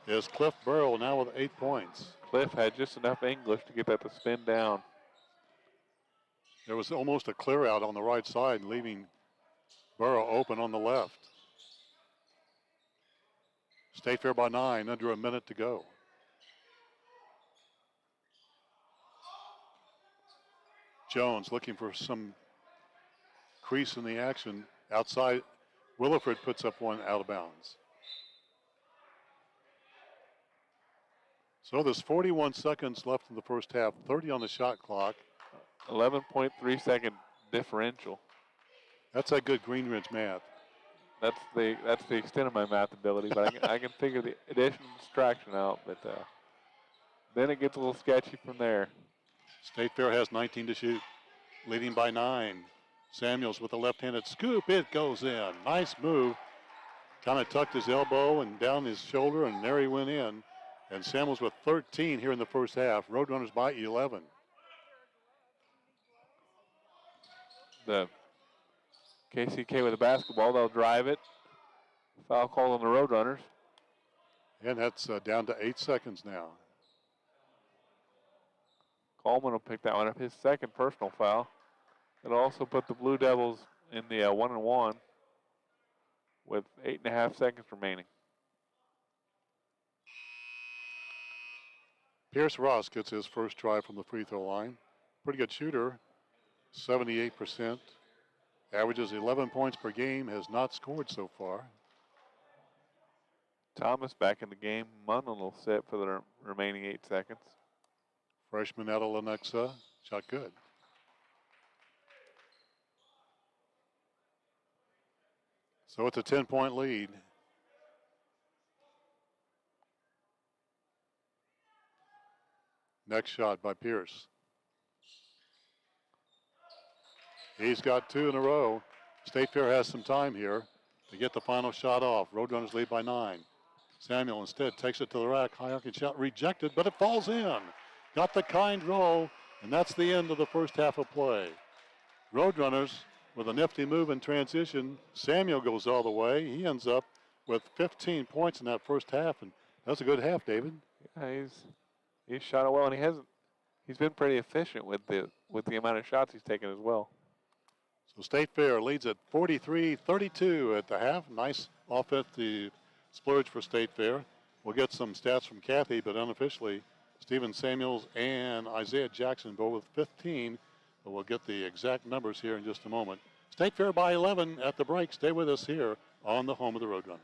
is Cliff Burrow now with 8 points. Cliff had just enough English to get that to spin down. There was almost a clear out on the right side, leaving Burrow open on the left. State Fair by 9, under a minute to go. Jones looking for some crease in the action. Outside, Williford puts up one out of bounds. So there's 41 seconds left in the first half, 30 on the shot clock. 11.3 second differential. That's that good Green Ridge math. That's the extent of my math ability, but I can figure the addition and subtraction out. But then it gets a little sketchy from there. State Fair has 19 to shoot, leading by 9. Samuels with a left-handed scoop. It goes in. Nice move. Kind of tucked his elbow and down his shoulder, and there he went in. And Samuels with 13 here in the first half. Roadrunners by 11. The KCK with the basketball. They'll drive it. Foul call on the Roadrunners. And that's down to 8 seconds now. Coleman will pick that one up, his second personal foul. It'll also put the Blue Devils in the 1-and-1 with 8.5 seconds remaining. Pierce Ross gets his first try from the free throw line. Pretty good shooter, 78%. Averages 11 points per game, has not scored so far. Thomas back in the game. Munlin will sit for the remaining 8 seconds. Freshman out of Lenexa, shot good. So it's a 10-point lead. Next shot by Pierce. He's got 2 in a row. State Fair has some time here to get the final shot off. Roadrunners lead by 9. Samuel instead takes it to the rack. High arcing shot rejected, but it falls in. Got the kind roll, and that's the end of the first half of play. Roadrunners with a nifty move in transition. Samuel goes all the way. He ends up with 15 points in that first half, and that's a good half, David. Yeah, he's shot it well, and he's been pretty efficient with the amount of shots he's taken as well. So State Fair leads at 43-32 at the half. Nice offensive splurge for State Fair. We'll get some stats from Kathy, but unofficially, Stephen Samuels and Isaiah Jackson both with 15. But we'll get the exact numbers here in just a moment. State Fair by 11 at the break. Stay with us here on the home of the Roadrunners.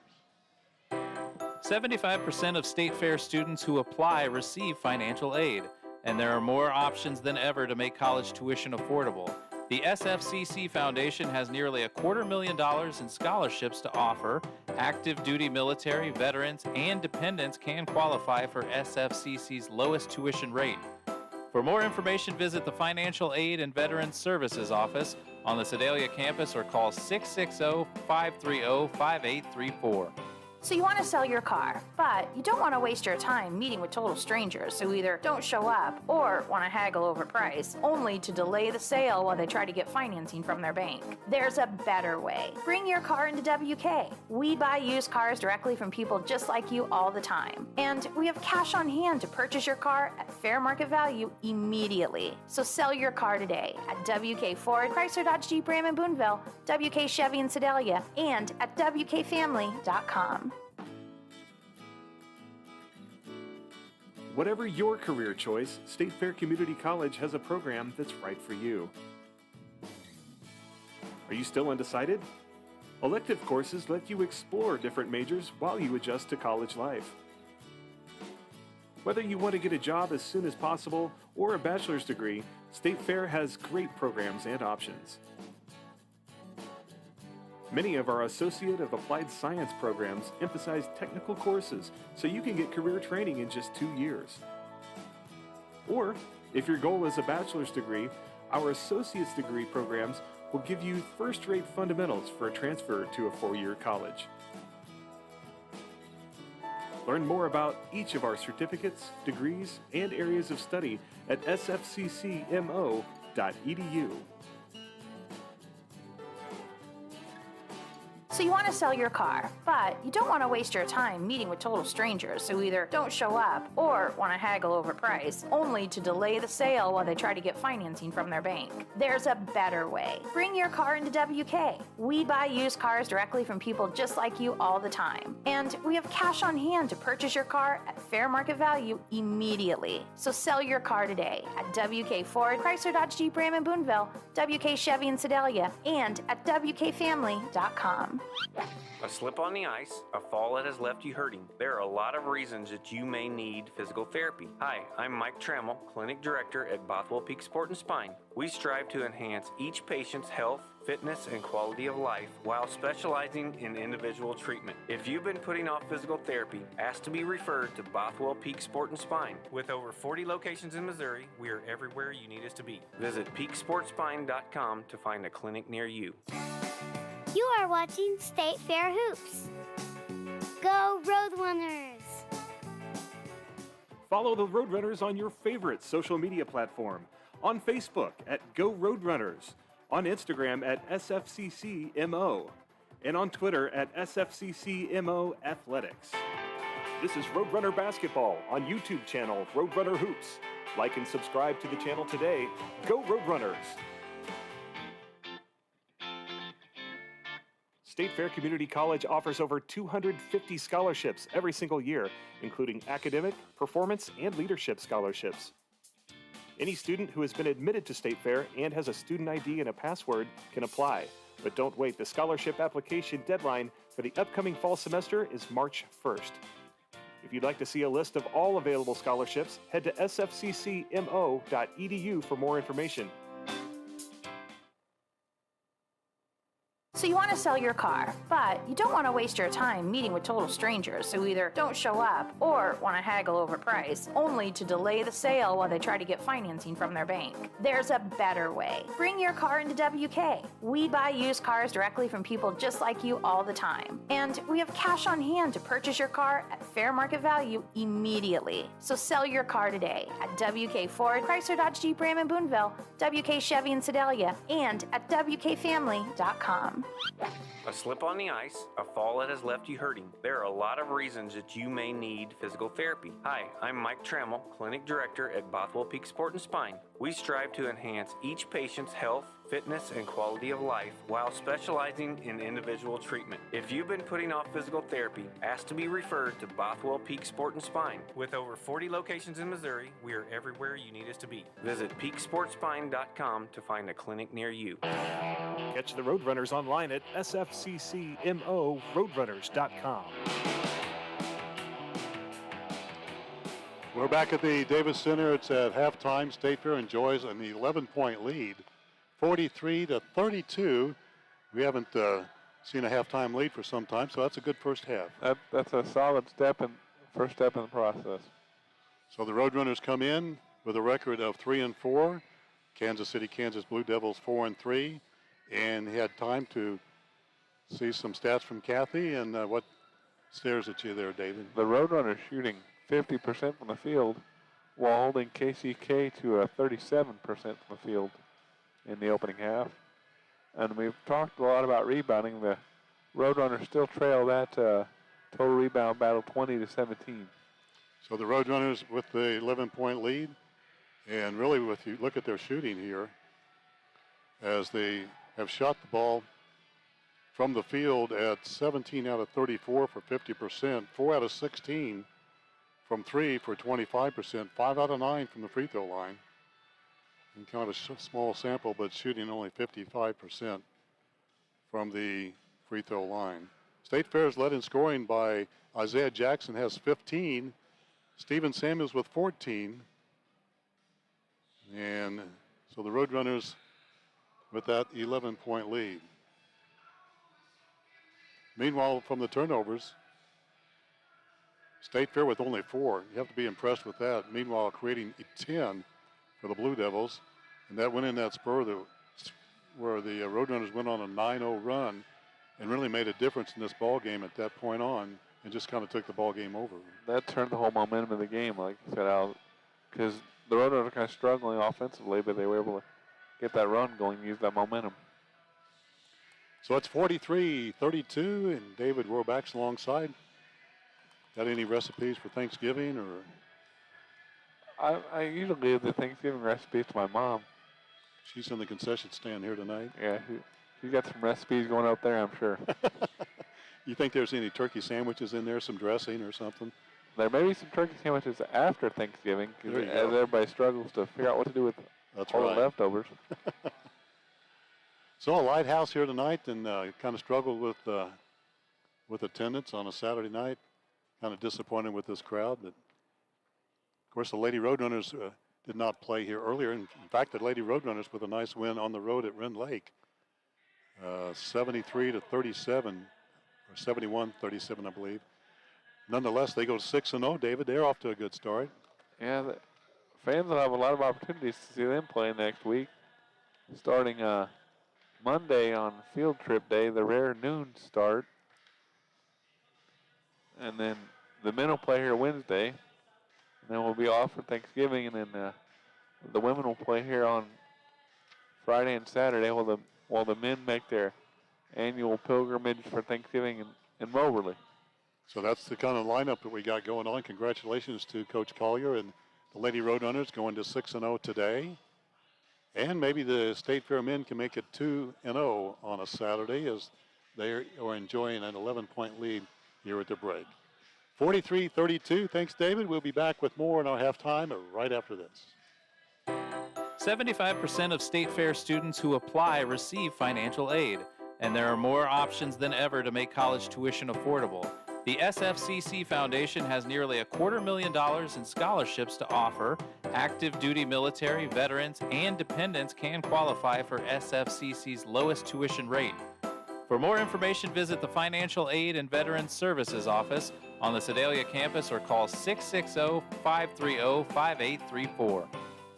75% of State Fair students who apply receive financial aid, and there are more options than ever to make college tuition affordable. The SFCC Foundation has nearly $250,000 in scholarships to offer. Active duty military, veterans, and dependents can qualify for SFCC's lowest tuition rate. For more information, visit the Financial Aid and Veterans Services Office on the Sedalia campus or call 660-530-5834. So you want to sell your car, but you don't want to waste your time meeting with total strangers who either don't show up or want to haggle over price, only to delay the sale while they try to get financing from their bank. There's a better way. Bring your car into WK. We buy used cars directly from people just like you all the time. And we have cash on hand to purchase your car at fair market value immediately. So sell your car today at WK Ford, Chrysler Dodge Jeep Ram in Boonville, WK Chevy in Sedalia, and at WKFamily.com. Whatever your career choice, State Fair Community College has a program that's right for you. Are you still undecided? Elective courses let you explore different majors while you adjust to college life. Whether you want to get a job as soon as possible or a bachelor's degree, State Fair has great programs and options. Many of our Associate of Applied Science programs emphasize technical courses so you can get career training in just 2 years. Or, if your goal is a bachelor's degree, our associate's degree programs will give you first-rate fundamentals for a transfer to a 4-year college. Learn more about each of our certificates, degrees, and areas of study at sfccmo.edu. So you want to sell your car, but you don't want to waste your time meeting with total strangers who either don't show up or want to haggle over price, only to delay the sale while they try to get financing from their bank. There's a better way. Bring your car into WK. We buy used cars directly from people just like you all the time. And we have cash on hand to purchase your car at fair market value immediately. So sell your car today at WK Ford, Chrysler Dodge Jeep Ram in Boonville, WK Chevy in Sedalia, and at WKFamily.com. A slip on the ice, a fall that has left you hurting. There are a lot of reasons that you may need physical therapy. Hi, I'm Mike Trammell, Clinic Director at Bothwell Peak Sport and Spine. We strive to enhance each patient's health, fitness, and quality of life while specializing in individual treatment. If you've been putting off physical therapy, ask to be referred to Bothwell Peak Sport and Spine. With over 40 locations in Missouri, we are everywhere you need us to be. Visit peaksportspine.com to find a clinic near you. You are watching State Fair Hoops. Go Roadrunners! Follow the Roadrunners on your favorite social media platform. On Facebook at Go Roadrunners, on Instagram at SFCCMO, and on Twitter at SFCCMO Athletics. This is Roadrunner Basketball on YouTube channel Roadrunner Hoops. Like and subscribe to the channel today. Go Roadrunners! State Fair Community College offers over 250 scholarships every single year, including academic, performance, and leadership scholarships. Any student who has been admitted to State Fair and has a student ID and a password can apply. But don't wait, the scholarship application deadline for the upcoming fall semester is March 1st. If you'd like to see a list of all available scholarships, head to sfccmo.edu for more information. So you want to sell your car, but you don't want to waste your time meeting with total strangers who either don't show up or want to haggle over price, only to delay the sale while they try to get financing from their bank. There's a better way. Bring your car into WK. We buy used cars directly from people just like you all the time. And we have cash on hand to purchase your car at fair market value immediately. So sell your car today at WK Ford, Chrysler Dodge Jeep Ram in Boonville, WK Chevy in Sedalia, and at WKFamily.com. A slip on the ice, a fall that has left you hurting. There are a lot of reasons that you may need physical therapy. Hi, I'm Mike Trammell, Clinic Director at Bothwell Peak Sport and Spine. We strive to enhance each patient's health, fitness, and quality of life while specializing in individual treatment. If you've been putting off physical therapy, ask to be referred to Bothwell Peak Sport and Spine. With over 40 locations in Missouri, we are everywhere you need us to be. Visit peaksportspine.com to find a clinic near you. Catch the Roadrunners online at sfccmo.roadrunners.com. We're back at the Davis Center. It's at halftime. State Fair enjoys an 11-point lead, 43-32. We haven't seen a halftime lead for some time, so that's a good first half. That's a solid first step in the process. So the Roadrunners come in with a record of 3-4. Kansas City, Kansas Blue Devils 4-3, and he had time to see some stats from Kathy. And what stares at you there, David? The Roadrunners shooting 50% from the field while holding KCK to a 37% from the field in the opening half. And we've talked a lot about rebounding. The Roadrunners still trail that total rebound battle 20-17. So the Roadrunners with the 11-point lead. And really, if you look at their shooting here, as they have shot the ball from the field at 17 out of 34 for 50%, 4 out of 16 from 3 for 25%, 5 out of 9 from the free throw line. And kind of a small sample, but shooting only 55% from the free throw line. State Fair is led in scoring by Isaiah Jackson, has 15. Steven Samuels with 14. And so the Roadrunners with that 11-point lead. Meanwhile, from the turnovers, State Fair with only 4. You have to be impressed with that. Meanwhile, creating 10 for the Blue Devils. And that went in that spur where the Roadrunners went on a 9-0 run and really made a difference in this ball game at that point on and just kind of took the ball game over. That turned the whole momentum of the game, like you said, Al, because the Roadrunners are kind of struggling offensively, but they were able to get that run going and use that momentum. So it's 43-32, and David Rohrback's alongside. Got any recipes for Thanksgiving? Or I usually leave the Thanksgiving recipes to my mom. She's in the concession stand here tonight. Yeah, she's got some recipes going out there, I'm sure. You think there's any turkey sandwiches in there, some dressing or something? There may be some turkey sandwiches after Thanksgiving, as everybody struggles to figure out what to do with all the leftovers. So a light house here tonight, and kind of struggled with attendance on a Saturday night. Kind of disappointed with this crowd. But of course, the Lady Roadrunners did not play here earlier. In fact, the Lady Roadrunners with a nice win on the road at Wren Lake, 73-37, or 71-37, I believe. Nonetheless, they go 6-0, David. They're off to a good start. Yeah, the fans will have a lot of opportunities to see them play next week. Starting Monday on field trip day, the rare noon start. And then the men will play here Wednesday. And then we'll be off for Thanksgiving. And then the women will play here on Friday and Saturday while the men make their annual pilgrimage for Thanksgiving in Moberly. So that's the kind of lineup that we got going on. Congratulations to Coach Collier and the Lady Roadrunners going to 6-0 today. And maybe the State Fair men can make it 2-0 on a Saturday as they are enjoying an 11-point lead here at the break. 43-32. Thanks, David. We'll be back with more in our halftime right after this. 75% of State Fair students who apply receive financial aid, and there are more options than ever to make college tuition affordable. The SFCC Foundation has nearly $250,000 in scholarships to offer. Active duty military, veterans, and dependents can qualify for SFCC's lowest tuition rate. For more information, visit the Financial Aid and Veterans Services Office on the Sedalia campus or call 660-530-5834.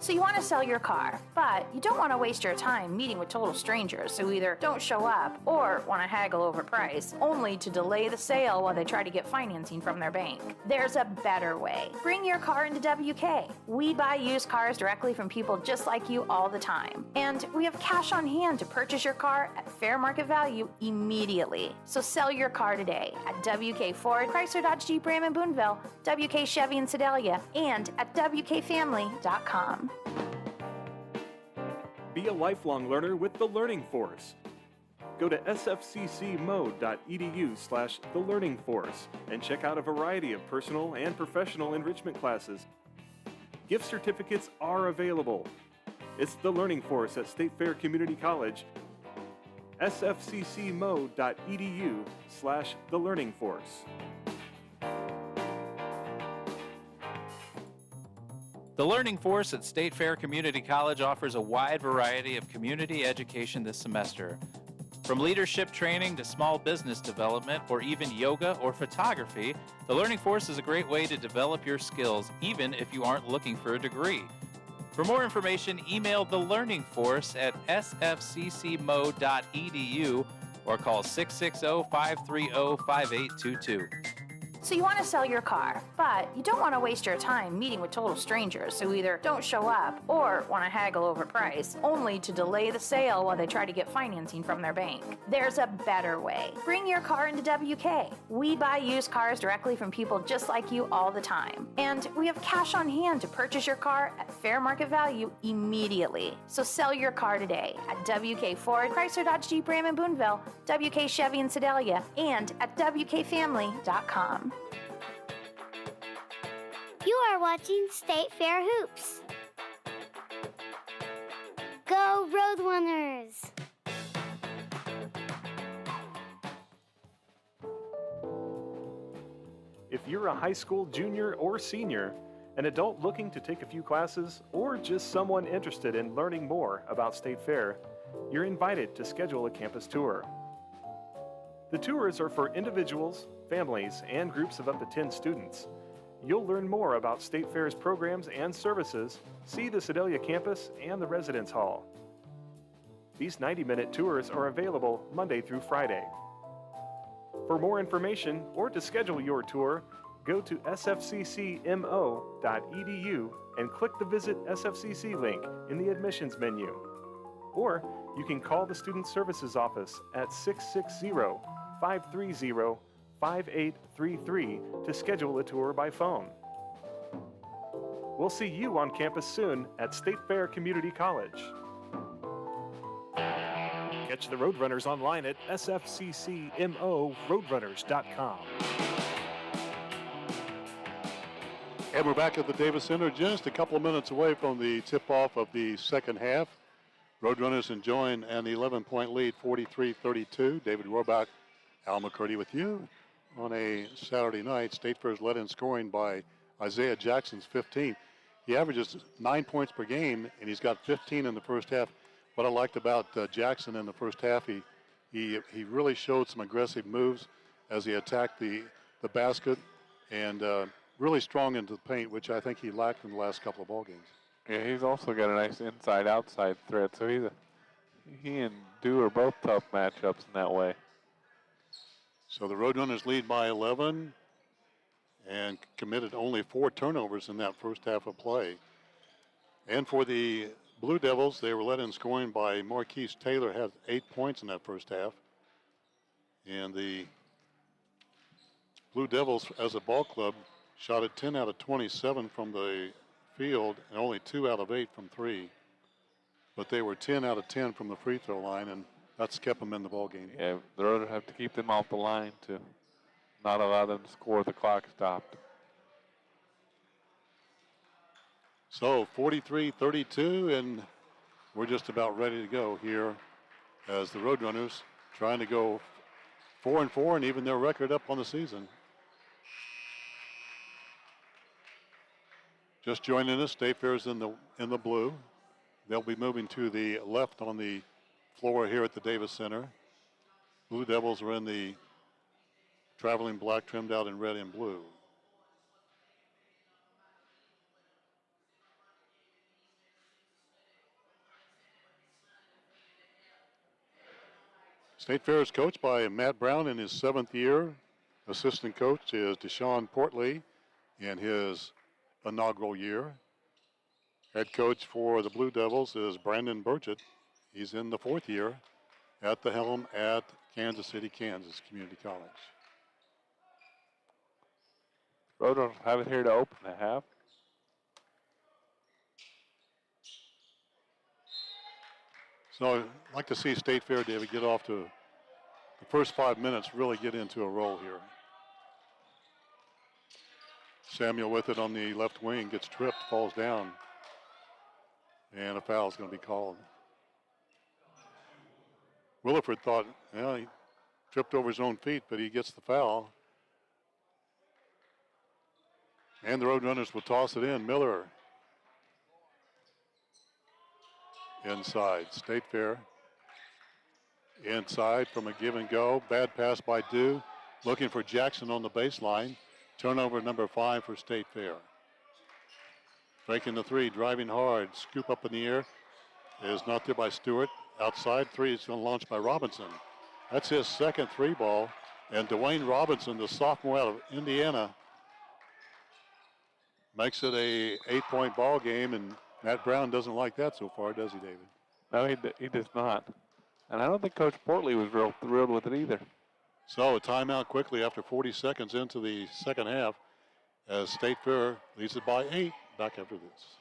So you want to sell your car, but you don't want to waste your time meeting with total strangers who either don't show up or want to haggle over price, only to delay the sale while they try to get financing from their bank. There's a better way. Bring your car into WK. We buy used cars directly from people just like you all the time. And we have cash on hand to purchase your car at fair market value immediately. So sell your car today at WK Ford, Chrysler Dodge Jeep Ram in Boonville, WK Chevy in Sedalia, and at WKFamily.com. Be a lifelong learner with the Learning Force. Go to sfccmode.edu/thelearningforce and check out a variety of personal and professional enrichment classes. Gift certificates are available. It's the Learning Force at State Fair Community College. sfccmode.edu/thelearningforce. The Learning Force at State Fair Community College offers a wide variety of community education this semester. From leadership training to small business development or even yoga or photography, the Learning Force is a great way to develop your skills even if you aren't looking for a degree. For more information, email the Learning Force at sfccmo.edu or call 660-530-5822. So you want to sell your car, but you don't want to waste your time meeting with total strangers who either don't show up or want to haggle over price, only to delay the sale while they try to get financing from their bank. There's a better way. Bring your car into WK. We buy used cars directly from people just like you all the time. And we have cash on hand to purchase your car at fair market value immediately. So sell your car today at WK Ford, Chrysler Dodge Jeep Ram in Boonville, WK Chevy in Sedalia, and at WKFamily.com. You are watching State Fair Hoops. Go Roadrunners! If you're a high school junior or senior, an adult looking to take a few classes, or just someone interested in learning more about State Fair, you're invited to schedule a campus tour. The tours are for individuals, families, and groups of up to 10 students. You'll learn more about State Fair's programs and services, see the Sedalia campus and the Residence Hall. These 90-minute tours are available Monday through Friday. For more information or to schedule your tour, go to sfccmo.edu and click the Visit SFCC link in the admissions menu. Or you can call the Student Services Office at 660-530-5833 to schedule a tour by phone. We'll see you on campus soon at State Fair Community College. Catch the Roadrunners online at sfccmo.roadrunners.com. And we're back at the Davis Center, just a couple of minutes away from the tip-off of the second half. Roadrunners enjoying an 11-point lead, 43-32. David Rohrbach, Al McCurdy with you on a Saturday night. State Fair's led in scoring by Isaiah Jackson's 15. He averages 9 points per game, and he's got 15 in the first half. What I liked about Jackson in the first half, he really showed some aggressive moves as he attacked the basket and really strong into the paint, which I think he lacked in the last couple of ball games. Yeah, he's also got a nice inside-outside threat, so he and Dew are both tough matchups in that way. So the Roadrunners lead by 11 and committed only 4 turnovers in that first half of play. And for the Blue Devils, they were led in scoring by Marquise Taylor, had 8 points in that first half. And the Blue Devils, as a ball club, shot at 10 out of 27 from the field and only 2 out of 8 from 3. But they were 10 out of 10 from the free throw line, and that's kept them in the ball game. Yeah, the Roadrunners have to keep them off the line to not allow them to score. The clock stopped. So 43-32, and we're just about ready to go here as the Roadrunners trying to go 4-4 and even their record up on the season. Just joining us, State Fair's in the blue. They'll be moving to the left on the floor here at the Davis Center. Blue Devils are in the traveling black trimmed out in red and blue. State Fair is coached by Matt Brown in his 7th year. Assistant coach is Deshaun Portley in his inaugural year. Head coach for the Blue Devils is Brandon Burchett. He's in the 4th year at the helm at Kansas City, Kansas Community College. Roadrunners have it here to open the half. So I'd like to see State Fair, David, get off to the first 5 minutes, really get into a roll here. Samuel with it on the left wing, gets tripped, falls down, and a foul is going to be called. Williford thought, well, he tripped over his own feet, but he gets the foul. And the Roadrunners will toss it in. Miller inside. State Fair inside from a give and go. Bad pass by Dew. Looking for Jackson on the baseline. Turnover number 5 for State Fair. Breaking the three, driving hard. Scoop up in the air. Is not there by Stewart. Outside three is going to launch by Robinson. That's his second three ball. And Dwayne Robinson, the sophomore out of Indiana, makes it a 8-point ball game. And Matt Brown doesn't like that so far, does he, David? No, he does not. And I don't think Coach Portley was real thrilled with it either. So a timeout quickly after 40 seconds into the second half as State Fair leads it by 8. Back after this.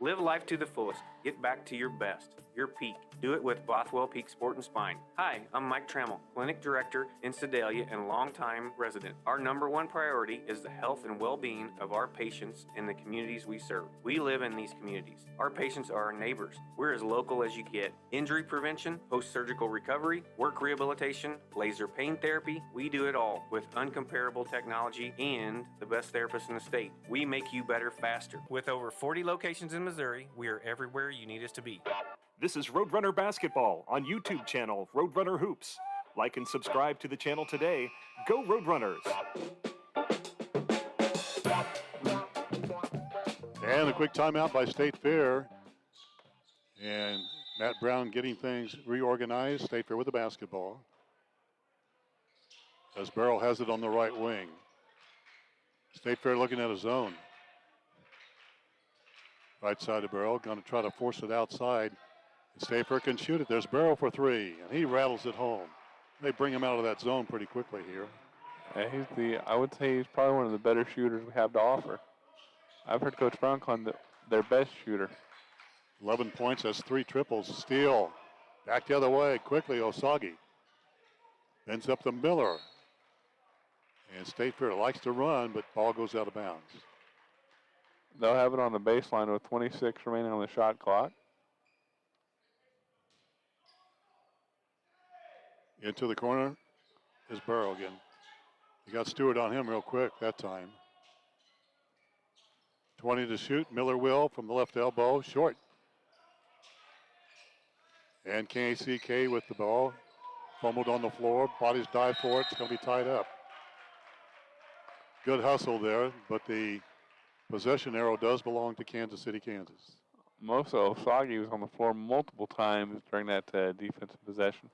Live life to the fullest. Get back to your best, your peak. Do it with Bothwell Peak Sport and Spine. Hi, I'm Mike Trammell, Clinic Director in Sedalia and longtime resident. Our number one priority is the health and well-being of our patients and the communities we serve. We live in these communities. Our patients are our neighbors. We're as local as you get. Injury prevention, post-surgical recovery, work rehabilitation, laser pain therapy, we do it all with uncomparable technology and the best therapists in the state. We make you better faster. With over 40 locations in Missouri, we are everywhere you need us to be. This is Roadrunner Basketball on YouTube channel Roadrunner Hoops. Like and subscribe to the channel today. Go Roadrunners! And a quick timeout by State Fair. And Matt Brown getting things reorganized. State Fair with the basketball. As Burrow has it on the right wing. State Fair looking at a zone. Right side of Burrow, going to try to force it outside. State Fair can shoot it. There's Burrow for three, and he rattles it home. They bring him out of that zone pretty quickly here. I would say he's probably one of the better shooters we have to offer. I've heard Coach Brown call him their best shooter. 11 points, that's 3 triples. Steal. Back the other way, quickly, Osagi. Bends up to Miller. And State Fair likes to run, but ball goes out of bounds. They'll have it on the baseline with 26 remaining on the shot clock. Into the corner is Burrow again. He got Stewart on him real quick that time. 20 to shoot. Miller will from the left elbow. Short. And KCK with the ball. Fumbled on the floor. Bodies dive for it. It's going to be tied up. Good hustle there, but the possession arrow does belong to Kansas City, Kansas. Mosa Osagi was on the floor multiple times during that defensive possession.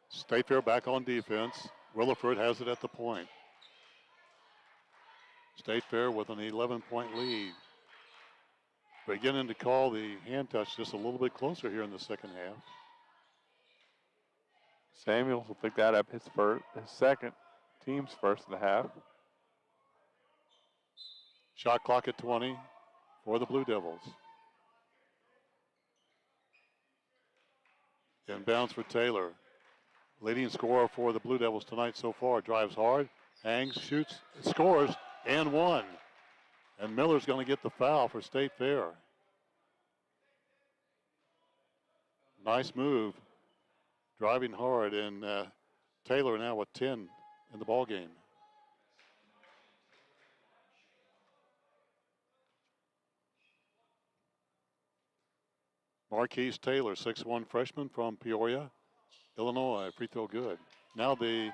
State Fair back on defense. Williford has it at the point. State Fair with an 11-point lead. Beginning to call the hand touch just a little bit closer here in the second half. Samuels will pick that up, his second, team's first of the half. Shot clock at 20 for the Blue Devils. Inbounds for Taylor. Leading scorer for the Blue Devils tonight so far. Drives hard, hangs, shoots, scores, and one. And Miller's going to get the foul for State Fair. Nice move. Driving hard, and Taylor now with 10 in the ball game. Marquise Taylor, 6'1" freshman from Peoria, Illinois. Free throw good. Now the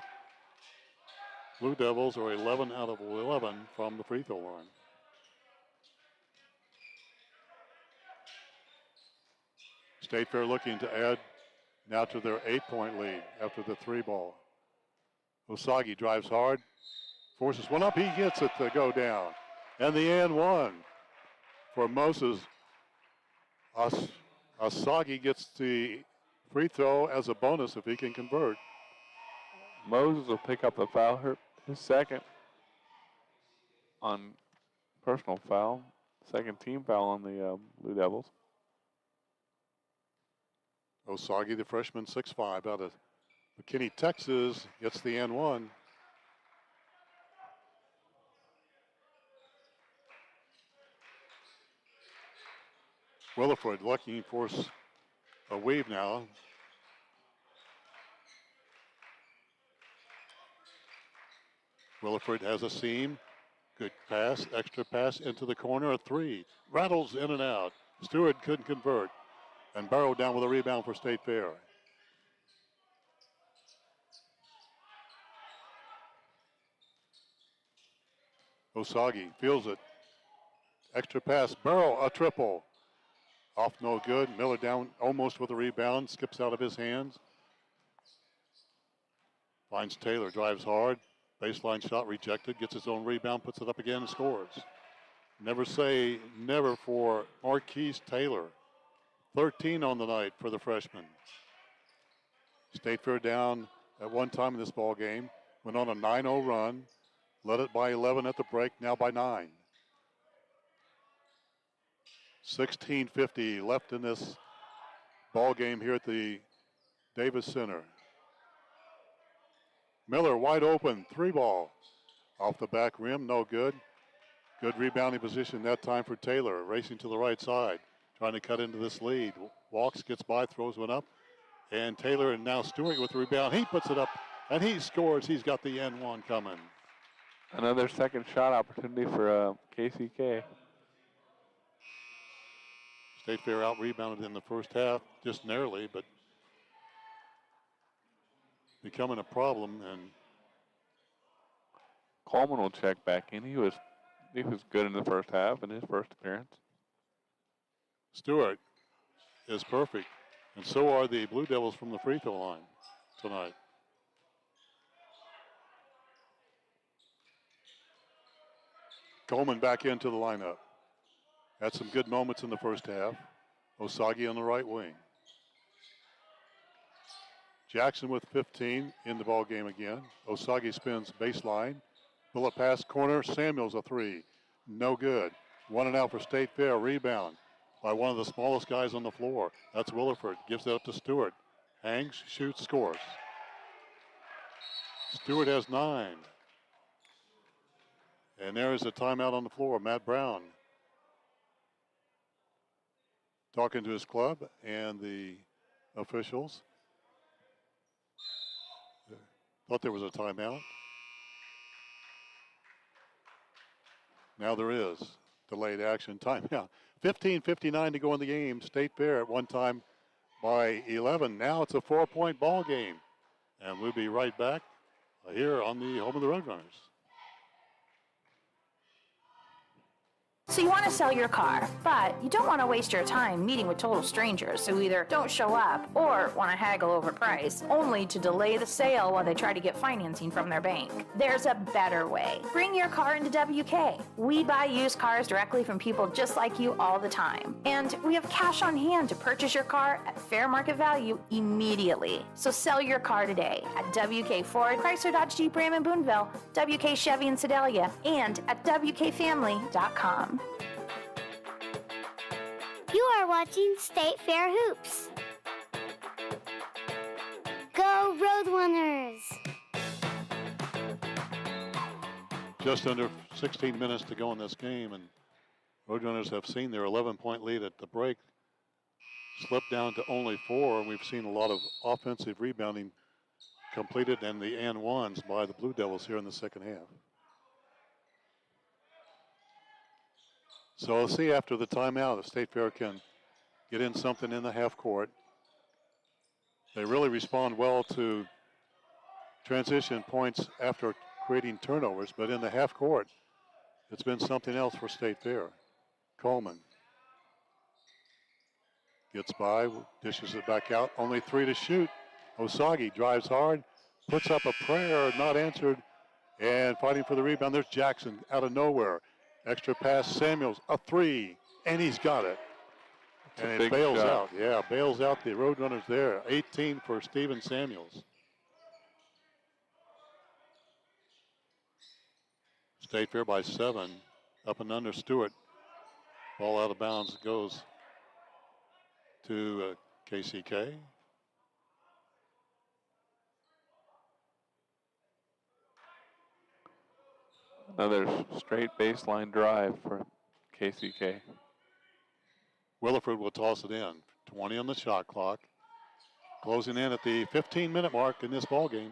Blue Devils are 11 out of 11 from the free throw line. State Fair looking to add now to their 8-point lead after the 3 ball. Osagi drives hard, forces one up. He gets it to go down. And the and one for Moses. Osagi gets the free throw as a bonus if he can convert. Moses will pick up the foul, his second on personal foul, second team foul on the Blue Devils. Osagi, the freshman, 6'5", out of McKinney, Texas, gets the N1. Williford looking for a weave now. Williford has a seam. Good pass, extra pass into the corner, a three. Rattles in and out. Stewart couldn't convert. And Barrow down with a rebound for State Fair. Osagi feels it. Extra pass, Barrow, a triple. Off no good. Miller down almost with a rebound, skips out of his hands. Finds Taylor, drives hard. Baseline shot rejected, gets his own rebound, puts it up again and scores. Never say never for Marquise Taylor. 13 on the night for the freshman. State Fair down at one time in this ball game. Went on a 9-0 run. Led it by 11 at the break, now by 9. 16:50 left in this ball game here at the Davis Center. Miller wide open, 3-ball. Off the back rim, no good. Good rebounding position that time for Taylor, racing to the right side, trying to cut into this lead. Walks, gets by, throws one up. And Taylor and now Stewart with the rebound. He puts it up and he scores. He's got the N1 coming. Another second shot opportunity for KCK. State Fair out rebounded in the first half, just narrowly, but becoming a problem. And Coleman will check back in. He was good in the first half in his first appearance. Stewart is perfect, and so are the Blue Devils from the free throw line tonight. Coleman back into the lineup. Had some good moments in the first half. Osagi on the right wing. Jackson with 15 in the ball game again. Osagi spins baseline. Bullet pass corner. Samuels a three. No good. One and out for State Fair. Rebound by one of the smallest guys on the floor. That's Williford. Gives it up to Stewart. Hangs, shoots, scores. Stewart has 9. And there is a timeout on the floor. Matt Brown talking to his club and the officials. Thought there was a timeout. Now there is. Delayed action timeout. 15:59 to go in the game. State Fair at one time by 11. Now it's a 4-point ball game. And we'll be right back here on the home of the Roadrunners. So you want to sell your car, but you don't want to waste your time meeting with total strangers who either don't show up or want to haggle over price, only to delay the sale while they try to get financing from their bank. There's a better way. Bring your car into WK. We buy used cars directly from people just like you all the time. And we have cash on hand to purchase your car at fair market value immediately. So sell your car today at WK Ford, Chrysler Dodge Jeep Ram in Boonville, WK Chevy in Sedalia, and at WKFamily.com. You are watching State Fair Hoops. Go Roadrunners! Just under 16 minutes to go in this game, and Roadrunners have seen their 11-point lead at the break slip down to only 4. We've seen a lot of offensive rebounding completed and the and ones by the Blue Devils here in the second half. So we'll see after the timeout if State Fair can get in something in the half court. They really respond well to transition points after creating turnovers, but in the half court, it's been something else for State Fair. Coleman gets by, dishes it back out, only 3 to shoot. Osagi drives hard, puts up a prayer, not answered, and fighting for the rebound. There's Jackson out of nowhere. Extra pass, Samuels, a 3, and he's got it. And it bails out. Yeah, bails out the Roadrunners there. 18 for Steven Samuels. State Fair by 7. Up and under Stewart. Ball out of bounds goes to KCK. Another straight baseline drive for KCK. Williford will toss it in. 20 on the shot clock. Closing in at the 15-minute mark in this ball game.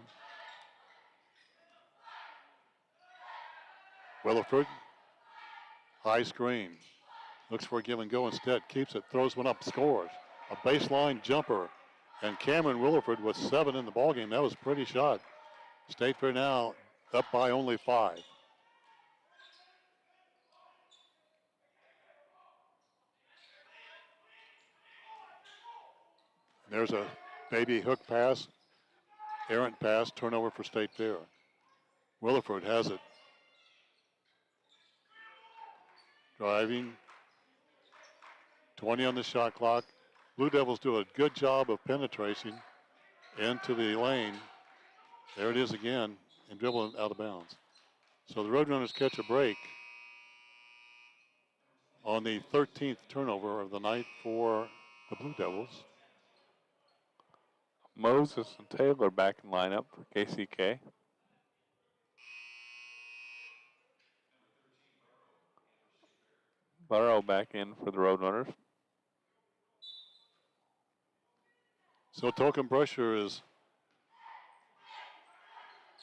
Williford, high screen. Looks for a give and go instead. Keeps it, throws one up, scores. A baseline jumper. And Cameron Williford with 7 in the ballgame. That was a pretty shot. State Fair now up by only 5. There's a baby hook pass, errant pass, turnover for State Fair. Williford has it. Driving. 20 on the shot clock. Blue Devils do a good job of penetrating into the lane. There it is again, and dribbling out of bounds. So the Roadrunners catch a break on the 13th turnover of the night for the Blue Devils. Moses and Taylor back in lineup for KCK. Burrow back in for the Roadrunners. So Token Brusher is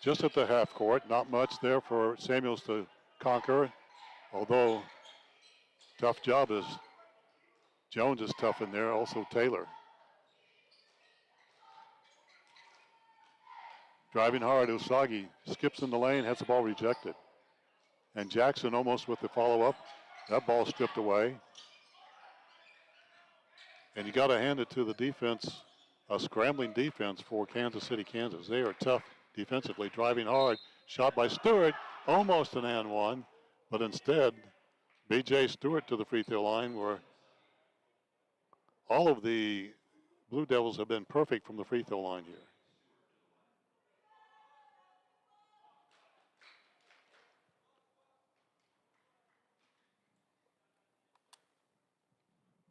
just at the half court. Not much there for Samuels to conquer, although tough job is Jones is tough in there, also Taylor. Driving hard, Usagi skips in the lane, has the ball rejected. And Jackson almost with the follow-up. That ball stripped away. And you got to hand it to the defense, a scrambling defense for Kansas City, Kansas. They are tough defensively, driving hard. Shot by Stewart, almost an and one, but instead, B.J. Stewart to the free throw line, where all of the Blue Devils have been perfect from the free throw line here.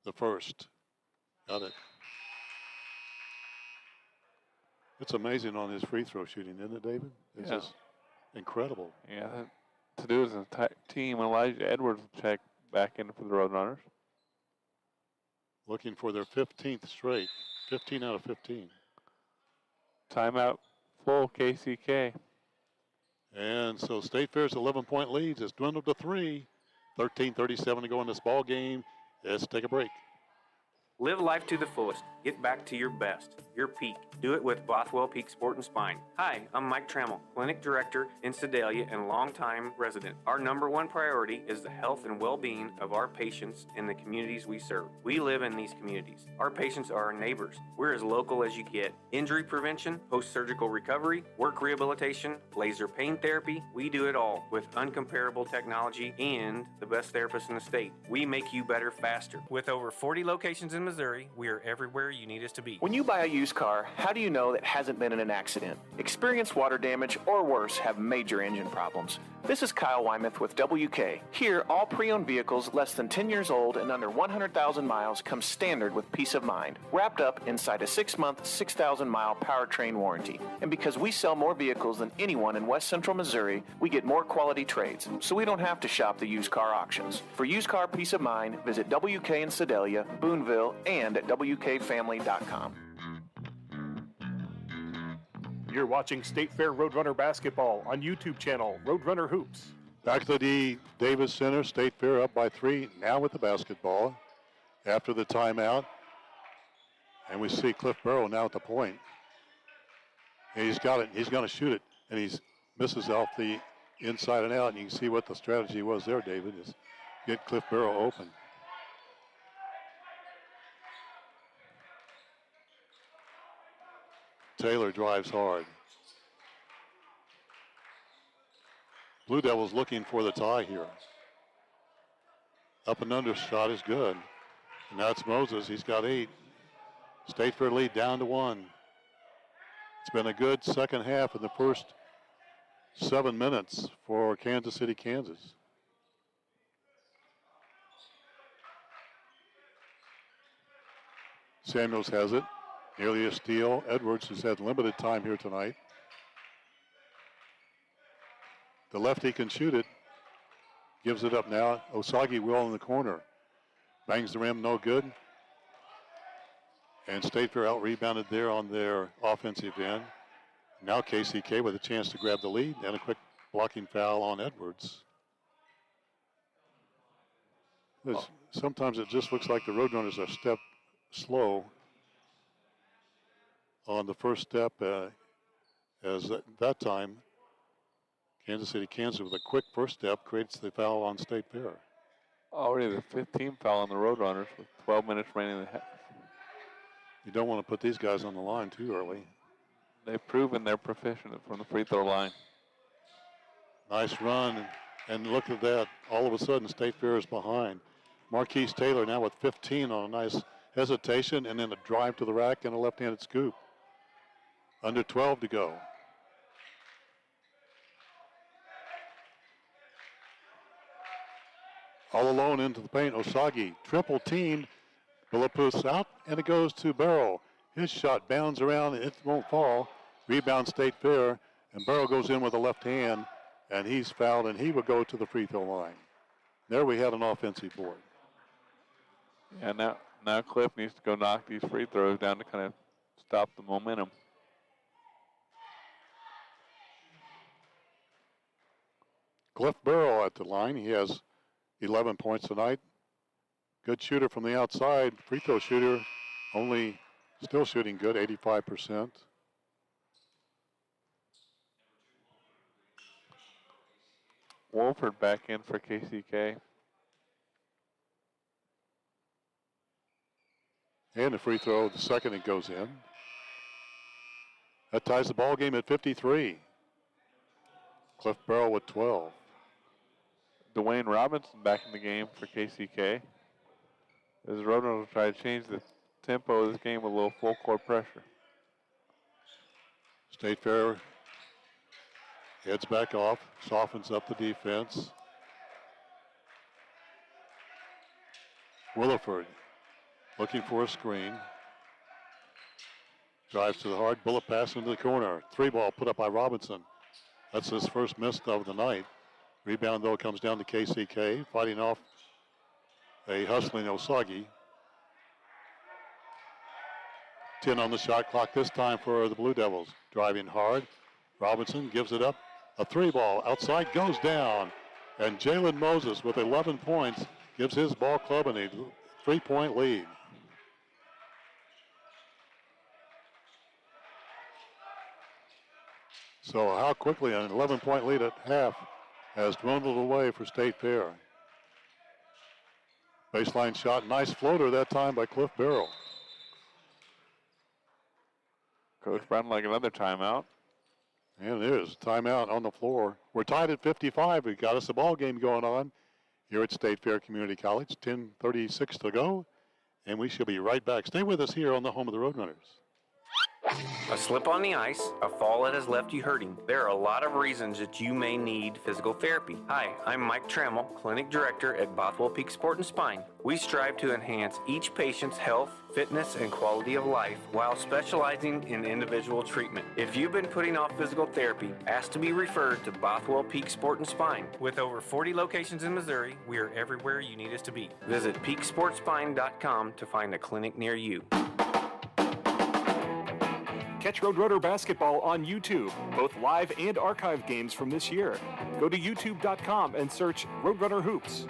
The first. Got it. It's amazing on his free throw shooting, isn't it, David? It's just incredible. Yeah, to do as a team, Elijah Edwards will check back in for the Roadrunners. Looking for their 15th straight. 15 out of 15. Timeout full KCK. And so State Fair's 11-point lead has dwindled to 3. 13:37 to go in this ball game. Let's take a break. Live life to the fullest. Get back to your best, your peak. Do it with Bothwell Peak Sport and Spine. Hi, I'm Mike Trammell, Clinic Director in Sedalia and longtime resident. Our #1 priority is the health and well-being of our patients in the communities we serve. We live in these communities. Our patients are our neighbors. We're as local as you get. Injury prevention, post-surgical recovery, work rehabilitation, laser pain therapy. We do it all with uncomparable technology and the best therapists in the state. We make you better faster. With over 40 locations in Missouri, we are everywhere you need us to be. When you buy a used car, how do you know that hasn't been in an accident? Experienced water damage or worse have major engine problems. This is Kyle Wymuth with WK. Here, all pre-owned vehicles less than 10 years old and under 100,000 miles come standard with peace of mind, wrapped up inside a 6-month, 6,000-mile powertrain warranty. And because we sell more vehicles than anyone in West Central Missouri, we get more quality trades, so we don't have to shop the used car auctions. For used car peace of mind, visit WK in Sedalia, Boonville, and at WKFamily.com. You're watching State Fair Roadrunner basketball on YouTube channel Roadrunner Hoops. Back to the Davis Center. State Fair up by 3. Now with the basketball after the timeout. And we see Cliff Burrow now at the point. And he's got it. He's going to shoot it. And he misses off the inside and out. And you can see what the strategy was there, David, is get Cliff Burrow open. Taylor drives hard. Blue Devils looking for the tie here. Up and under shot is good. And now it's Moses. He's got 8. State Fair lead down to 1. It's been a good second half in the first 7 minutes for Kansas City, Kansas. Samuels has it. Nearly a steal. Edwards has had limited time here tonight. The lefty can shoot it. Gives it up now. Osagi will in the corner. Bangs the rim, no good. And State Fair out-rebounded there on their offensive end. Now KCK with a chance to grab the lead and a quick blocking foul on Edwards. Sometimes it just looks like the Roadrunners are a step slow on the first step, as that time, Kansas City, Kansas, with a quick first step, creates the foul on State Fair. Already the 15th foul on the Roadrunners with 12 minutes remaining in the half. You don't want to put these guys on the line too early. They've proven they're proficient from the free throw line. Nice run, and look at that. All of a sudden, State Fair is behind. Marquise Taylor now with 15 on a nice hesitation, and then a drive to the rack and a left-handed scoop. Under 12 to go. All alone into the paint, Osagi, triple teamed. Philippus out, and it goes to Barrow. His shot bounds around, and it won't fall. Rebound State Fair, and Barrow goes in with a left hand, and he's fouled, and he will go to the free throw line. There we had an offensive board. Yeah, now Cliff needs to go knock these free throws down to kind of stop the momentum. Cliff Barrow at the line. He has 11 points tonight. Good shooter from the outside. Free throw shooter, only still shooting good, 85%. Wolford back in for KCK. And the free throw, the second it goes in. That ties the ball game at 53. Cliff Barrow with 12. Dwayne Robinson back in the game for KCK. As Roadrunners will try to change the tempo of this game with a little full court pressure. State Fair heads back off, softens up the defense. Williford looking for a screen. Drives to the hard, bullet pass into the corner. Three ball put up by Robinson. That's his first miss of the night. Rebound, though, comes down to KCK, fighting off a hustling Osagi. 10 on the shot clock this time for the Blue Devils. Driving hard. Robinson gives it up. A three ball outside goes down. And Jalen Moses with 11 points gives his ball club a 3-point lead. So how quickly an 11-point lead at half has dwindled away for State Fair. Baseline shot, nice floater that time by Cliff Barrow. Coach Brown like another timeout. And it is timeout on the floor. We're tied at 55. We've got us a ball game going on here at State Fair Community College. 10:36 to go, and we shall be right back. Stay with us here on the home of the Roadrunners. A slip on the ice, a fall that has left you hurting. There are a lot of reasons that you may need physical therapy. Hi, I'm Mike Trammell, Clinic Director at Bothwell Peak Sport and Spine. We strive to enhance each patient's health, fitness, and quality of life while specializing in individual treatment. If you've been putting off physical therapy, ask to be referred to Bothwell Peak Sport and Spine. With over 40 locations in Missouri, we are everywhere you need us to be. Visit peaksportspine.com to find a clinic near you. Catch Roadrunner basketball on YouTube, both live and archive games from this year. Go to youtube.com and search Roadrunner Hoops.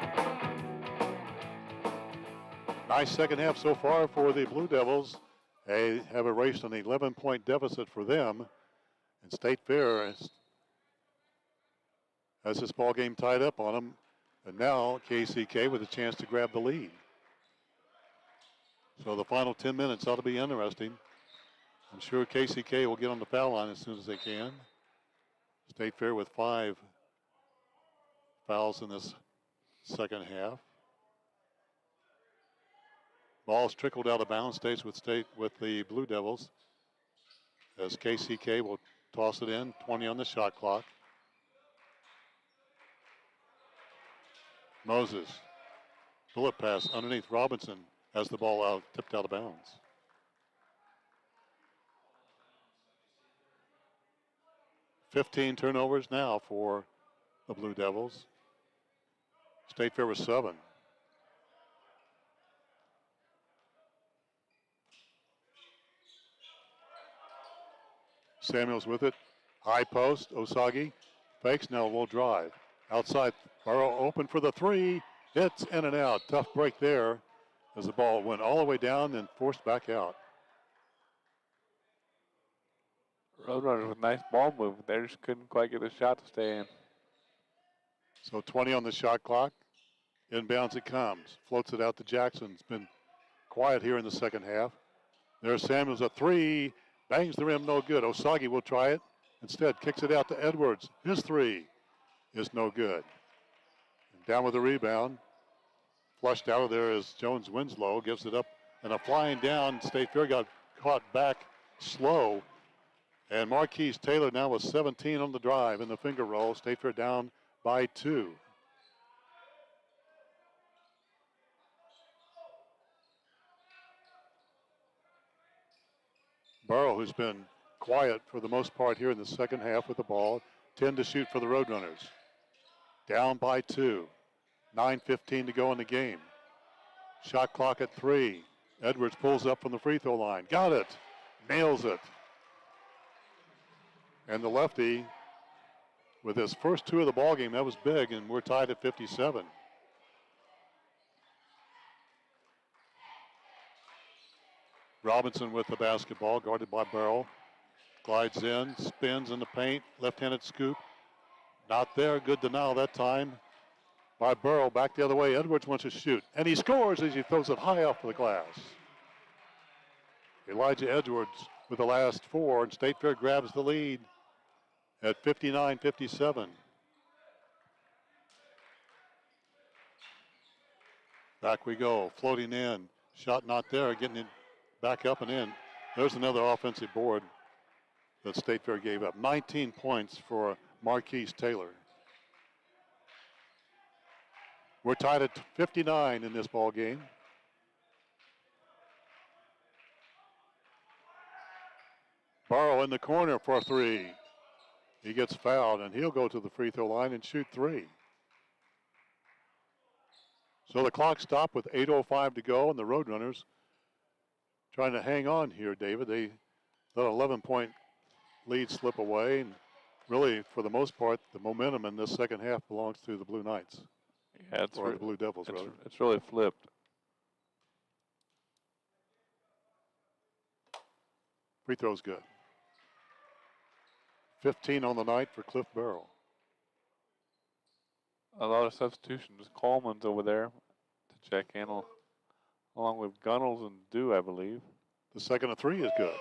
Nice second half so far for the Blue Devils. They have erased an 11-point deficit for them. And State Fair has this ball game tied up on them. And now KCK with a chance to grab the lead. So the final 10 minutes ought to be interesting. I'm sure KCK will get on the foul line as soon as they can. State Fair with 5 fouls in this second half. Ball's trickled out of bounds, stays with the Blue Devils. As KCK will toss it in, 20 on the shot clock. Moses, bullet pass underneath Robinson as the ball tipped out of bounds. $15 turnovers now for the Blue Devils. State Fair was 7. Samuels with it. High post. Osagi fakes. Now will drive. Outside. Barrow open for the three. It's in and out. Tough break there as the ball went all the way down and forced back out. Roadrunners with nice ball movement. They just couldn't quite get the shot to stay in. So 20 on the shot clock. Inbounds it comes. Floats it out to Jackson. It's been quiet here in the second half. There's Samuels, a three. Bangs the rim, no good. Osagi will try it. Instead, kicks it out to Edwards. His three is no good. And down with the rebound. Flushed out of there as Jones Winslow gives it up. And a flying down. State Fair got caught back slow. And Marquise Taylor now with 17 on the drive in the finger roll. State Fair down by 2. Burrow, who's been quiet for the most part here in the second half with the ball. 10 to shoot for the Roadrunners. Down by 2. 9:15 to go in the game. Shot clock at 3. Edwards pulls up from the free throw line. Got it. Nails it. And the lefty, with his first 2 of the ball game, that was big, and we're tied at 57. Robinson with the basketball, guarded by Burrell. Glides in, spins in the paint, left-handed scoop. Not there, good denial that time by Burrell. Back the other way, Edwards wants to shoot, and he scores as he throws it high off the glass. Elijah Edwards with the last 4, and State Fair grabs the lead at 59-57. Back we go, floating in, shot not there, getting it back up and in. There's another offensive board that State Fair gave up. 19 points for Marquise Taylor. We're tied at 59 in this ball game. Burrow in the corner for 3. He gets fouled, and he'll go to the free throw line and shoot 3. So the clock stopped with 8:05 to go, and the Roadrunners trying to hang on here, David. They let an 11-point lead slip away, and really, for the most part, the momentum in this second half belongs to the Blue Knights. Yeah, or the Blue Devils, rather. It's really flipped. Free throw's good. 15 on the night for Cliff Burrow. A lot of substitutions. Coleman's over there to check in, along with Gunnels and Dew, I believe. The second of 3 is good.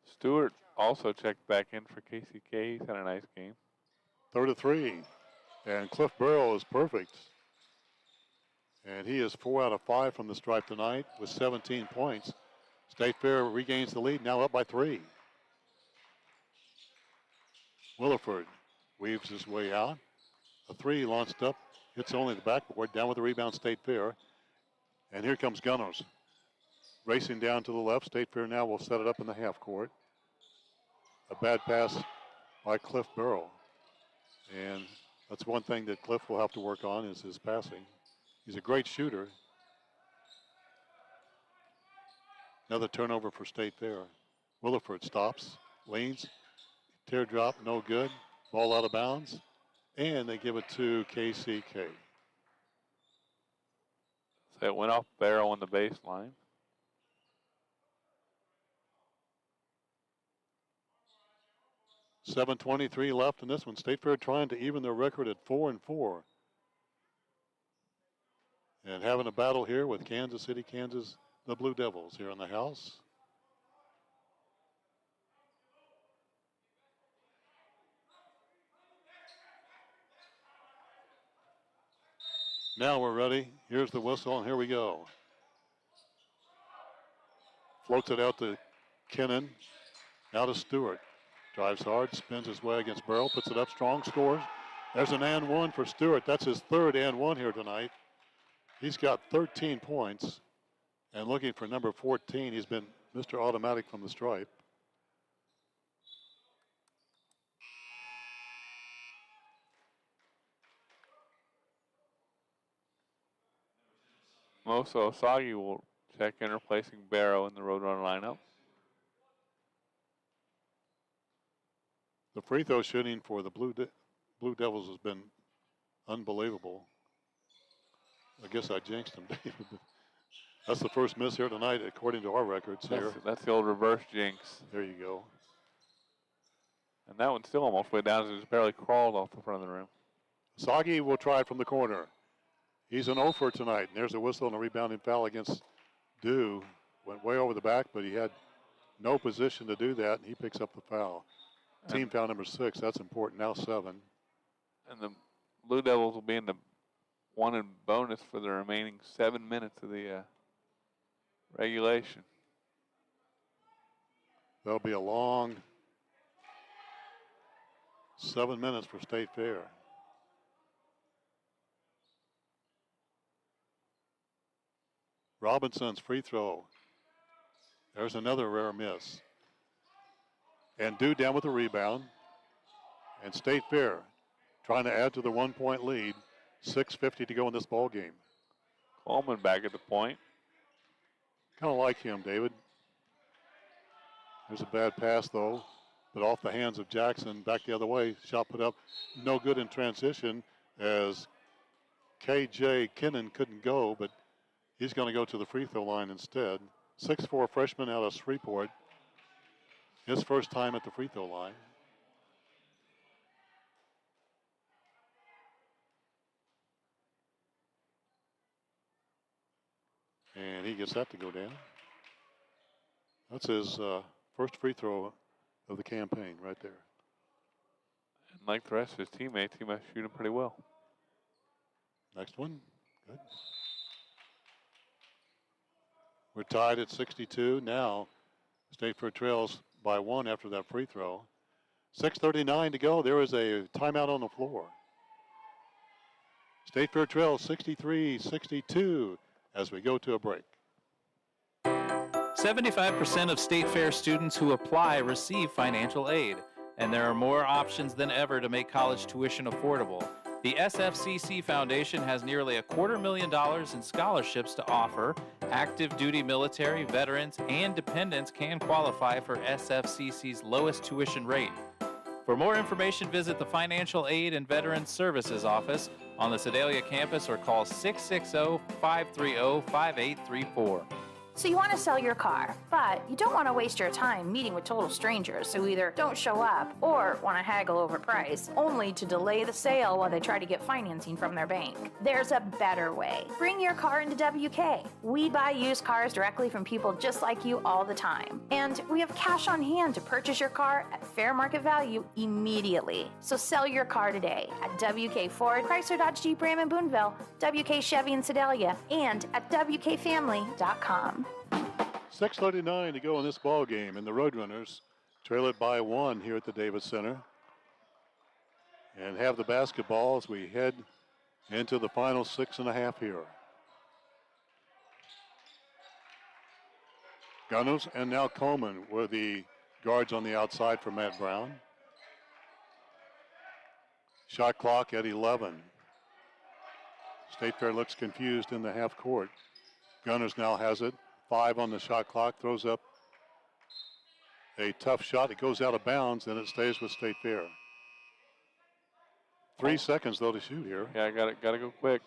Stewart also checked back in for KCK. He's had a nice game. Third of 3. And Cliff Burrow is perfect. And he is 4 out of 5 from the stripe tonight with 17 points. State Fair regains the lead, now up by 3. Williford weaves his way out. A 3 launched up, hits only the backboard, down with the rebound State Fair. And here comes Gunners. Racing down to the left. State Fair now will set it up in the half court. A bad pass by Cliff Burrow. And that's one thing that Cliff will have to work on is his passing. He's a great shooter. Another turnover for State Fair. Williford stops, leans, teardrop, no good. Ball out of bounds. And they give it to KCK. So it went off Barrow on the baseline. .23 left in this one. State Fair trying to even their record at 4-4. And having a battle here with Kansas City, Kansas, the Blue Devils here in the house. Now we're ready. Here's the whistle, and here we go. Floats it out to Kennan. Now to Stewart. Drives hard, spins his way against Burrell, puts it up strong, scores. There's an and one for Stewart. That's his third and one here tonight. He's got 13 points. And looking for number 14, he's been Mr. Automatic from the stripe. Mosa Osagi will check in, replacing Barrow in the Roadrunner lineup. The free throw shooting for the Blue Devils has been unbelievable. I guess I jinxed them, David. But that's the first miss here tonight, according to our records here. That's the old reverse jinx. There you go. And that one's still almost way down. It just barely crawled off the front of the rim. Sagi will try it from the corner. He's an 0 for tonight. And there's a whistle and a rebounding foul against Dew. Went way over the back, but he had no position to do that, and he picks up the foul. Team foul number 6. That's important. Now 7. And the Blue Devils will be in the wanted bonus for the remaining 7 minutes of the regulation. There'll be a long 7 minutes for State Fair. Robinson's free throw. There's another rare miss. And Dew down with the rebound. And State Fair trying to add to the 1-point lead. 6:50 to go in this ball game. Coleman back at the point. Kind of like him, David. There's a bad pass, though, but off the hands of Jackson. Back the other way. Shot put up. No good in transition as KJ Kinnan couldn't go, but he's going to go to the free throw line instead. 6'4" freshman out of Shreveport. His first time at the free throw line. And he gets that to go down. That's his first free throw of the campaign right there. And like the rest of his teammates, he must shoot him pretty well. Next one. Good. We're tied at 62. Now, State Fair trails by 1 after that free throw. 6:39 to go. There is a timeout on the floor. State Fair trails 63-62 as we go to a break. 75% of State Fair students who apply receive financial aid, and there are more options than ever to make college tuition affordable. The SFCC Foundation has nearly $250,000 in scholarships to offer. Active duty military, veterans, and dependents can qualify for SFCC's lowest tuition rate. For more information, visit the Financial Aid and Veterans Services Office on the Sedalia campus or call 660-530-5834. So you want to sell your car, but you don't want to waste your time meeting with total strangers who either don't show up or want to haggle over price, only to delay the sale while they try to get financing from their bank. There's a better way. Bring your car into WK. We buy used cars directly from people just like you all the time. And we have cash on hand to purchase your car at fair market value immediately. So sell your car today at WK Ford, Chrysler Dodge Jeep Ram in Boonville, WK Chevy in Sedalia, and at WKFamily.com. 6:39 to go in this ball game, and the Roadrunners trail it by 1 here at the Davis Center and have the basketball as we head into the final 6.5 here. Gunners and now Coleman were the guards on the outside for Matt Brown. Shot clock at 11. State Fair looks confused in the half court. Gunners now has it. 5 on the shot clock, throws up a tough shot. It goes out of bounds, and it stays with State Fair. 3 seconds, though, to shoot here. Yeah, got to go quick.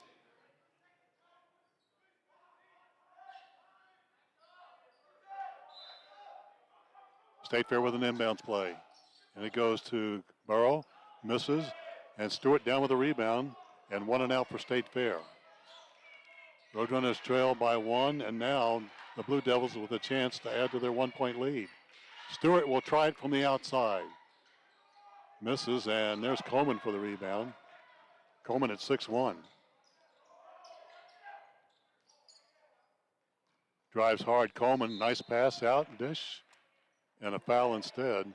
State Fair with an inbounds play. And it goes to Burrow, misses, and Stewart down with a rebound, and 1 and out for State Fair. Roadrunners trail by 1, and now the Blue Devils with a chance to add to their 1-point lead. Stewart will try it from the outside. Misses, and there's Coleman for the rebound. Coleman at 6'1". Drives hard. Coleman, nice pass out, dish, and a foul instead.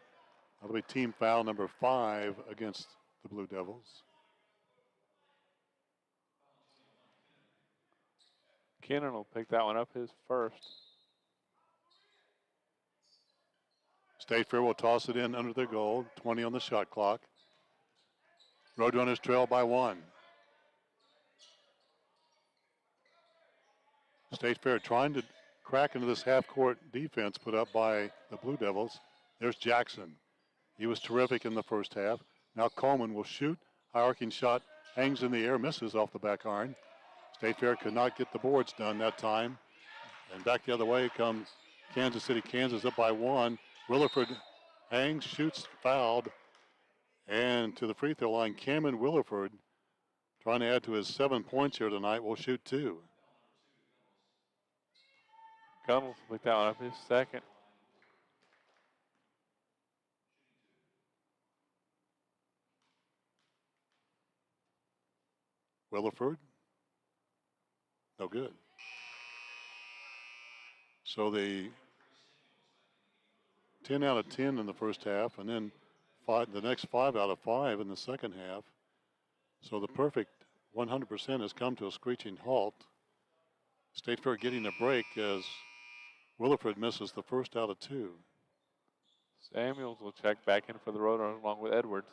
That'll be team foul number 5 against the Blue Devils. Kinnan will pick that one up, his first. State Fair will toss it in under their goal. 20 on the shot clock. Roadrunners trail by 1. State Fair trying to crack into this half-court defense put up by the Blue Devils. There's Jackson. He was terrific in the first half. Now Coleman will shoot. High arcing shot hangs in the air, misses off the back iron. State Fair could not get the boards done that time. And back the other way comes Kansas City, Kansas up by 1. Williford hangs, shoots, fouled. And to the free throw line, Cameron Williford, trying to add to his 7 points here tonight, will shoot 2. Gunnels picked that one up, his second. Williford, no good. So the 10 out of 10 in the first half, and then the next 5 out of 5 in the second half. So the perfect 100% has come to a screeching halt. State Fair getting a break as Williford misses the first out of 2. Samuels will check back in for the Roadrunners along with Edwards.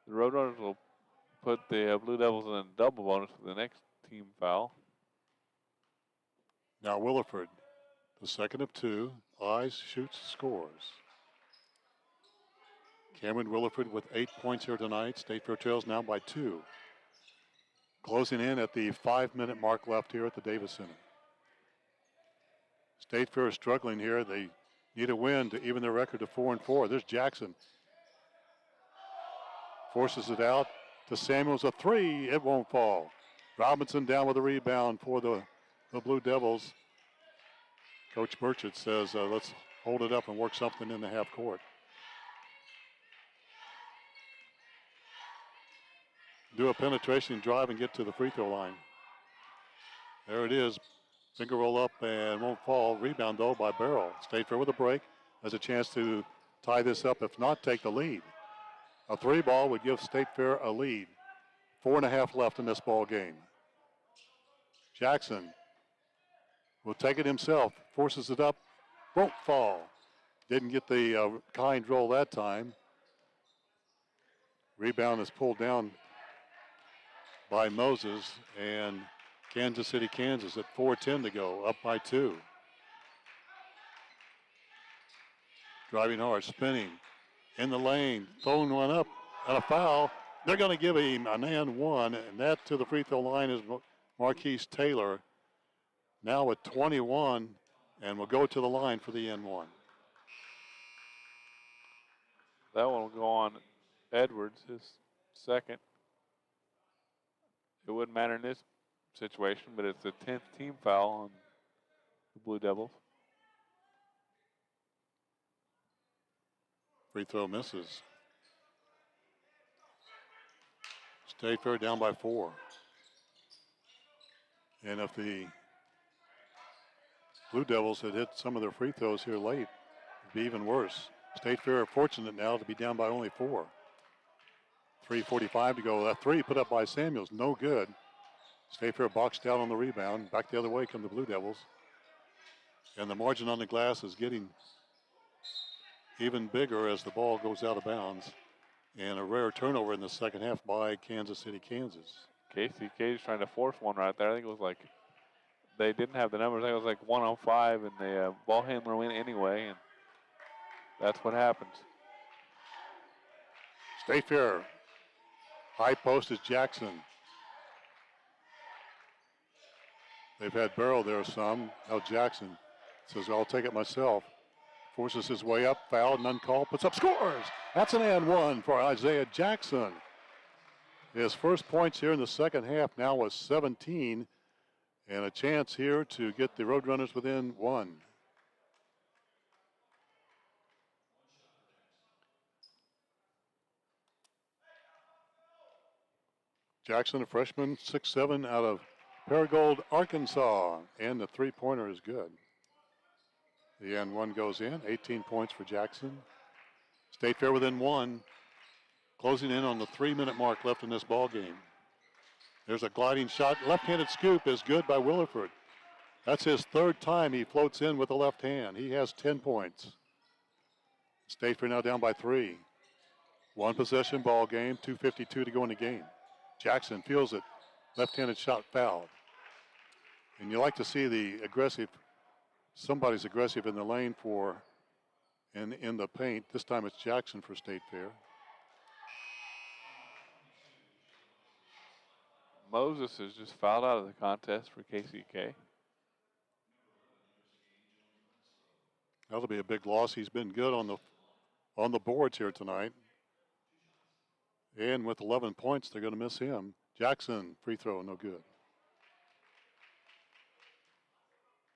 The Roadrunners will put the Blue Devils in a double bonus for the next team foul. Now Williford, the second of 2, eyes, shoots, scores. Cameron Williford with 8 points here tonight. State Fair trails now by 2. Closing in at the 5-minute mark left here at the Davis Center. State Fair is struggling here. They need a win to even their record to 4-4. There's Jackson. Forces it out to Samuels, a 3. It won't fall. Robinson down with a rebound for the Blue Devils. Coach Burchett says, let's hold it up and work something in the half court. Do a penetration drive and get to the free throw line. There it is. Finger roll up and won't fall. Rebound though by Barrow. State Fair with a break. Has a chance to tie this up, if not take the lead. A 3 ball would give State Fair a lead. 4.5 left in this ball game. Jackson will take it himself. Forces it up. Won't fall. Didn't get the kind roll that time. Rebound is pulled down by Moses, and Kansas City, Kansas at 4:10 to go, up by 2. Driving hard, spinning in the lane, throwing one up, and a foul. They're going to give him an and 1, and that to the free throw line is Marquise Taylor, now with 21, and will go to the line for the and 1. That one will go on Edwards, his second. It wouldn't matter in this situation, but it's the 10th team foul on the Blue Devils. Free throw misses. State Fair down by 4. And if the Blue Devils had hit some of their free throws here late, it'd be even worse. State Fair are fortunate now to be down by only 4. 3:45 to go. That 3 put up by Samuels, no good. State Fair boxed out on the rebound. Back the other way come the Blue Devils. And the margin on the glass is getting even bigger as the ball goes out of bounds. And a rare turnover in the second half by Kansas City, Kansas. KCK is trying to force one right there. I think it was like, they didn't have the numbers. I think it was like 1 on 5, and the ball handler went anyway, and that's what happens. State Fair. High post is Jackson. They've had Barrow there some. Now Jackson says, I'll take it myself. Forces his way up, fouled, none called, puts up, scores! That's an and 1 for Isaiah Jackson. His first points here in the second half now was 17, and a chance here to get the Roadrunners within 1. Jackson, a freshman, 6'7", out of Paragould, Arkansas, and the three-pointer is good. The and 1 goes in, 18 points for Jackson. State Fair within 1, closing in on the 3-minute mark left in this ball game. There's a gliding shot, left-handed scoop is good by Williford. That's his 3rd time he floats in with the left hand. He has 10 points. State Fair now down by 3. 1 possession ball game, 2:52 to go in the game. Jackson feels it. Left-handed shot fouled. And you like to see the aggressive, somebody's aggressive in the lane for, in the paint. This time it's Jackson for State Fair. Moses has just fouled out of the contest for KCK. That'll be a big loss. He's been good on the boards here tonight. And with 11 points, they're going to miss him. Jackson, free throw, no good.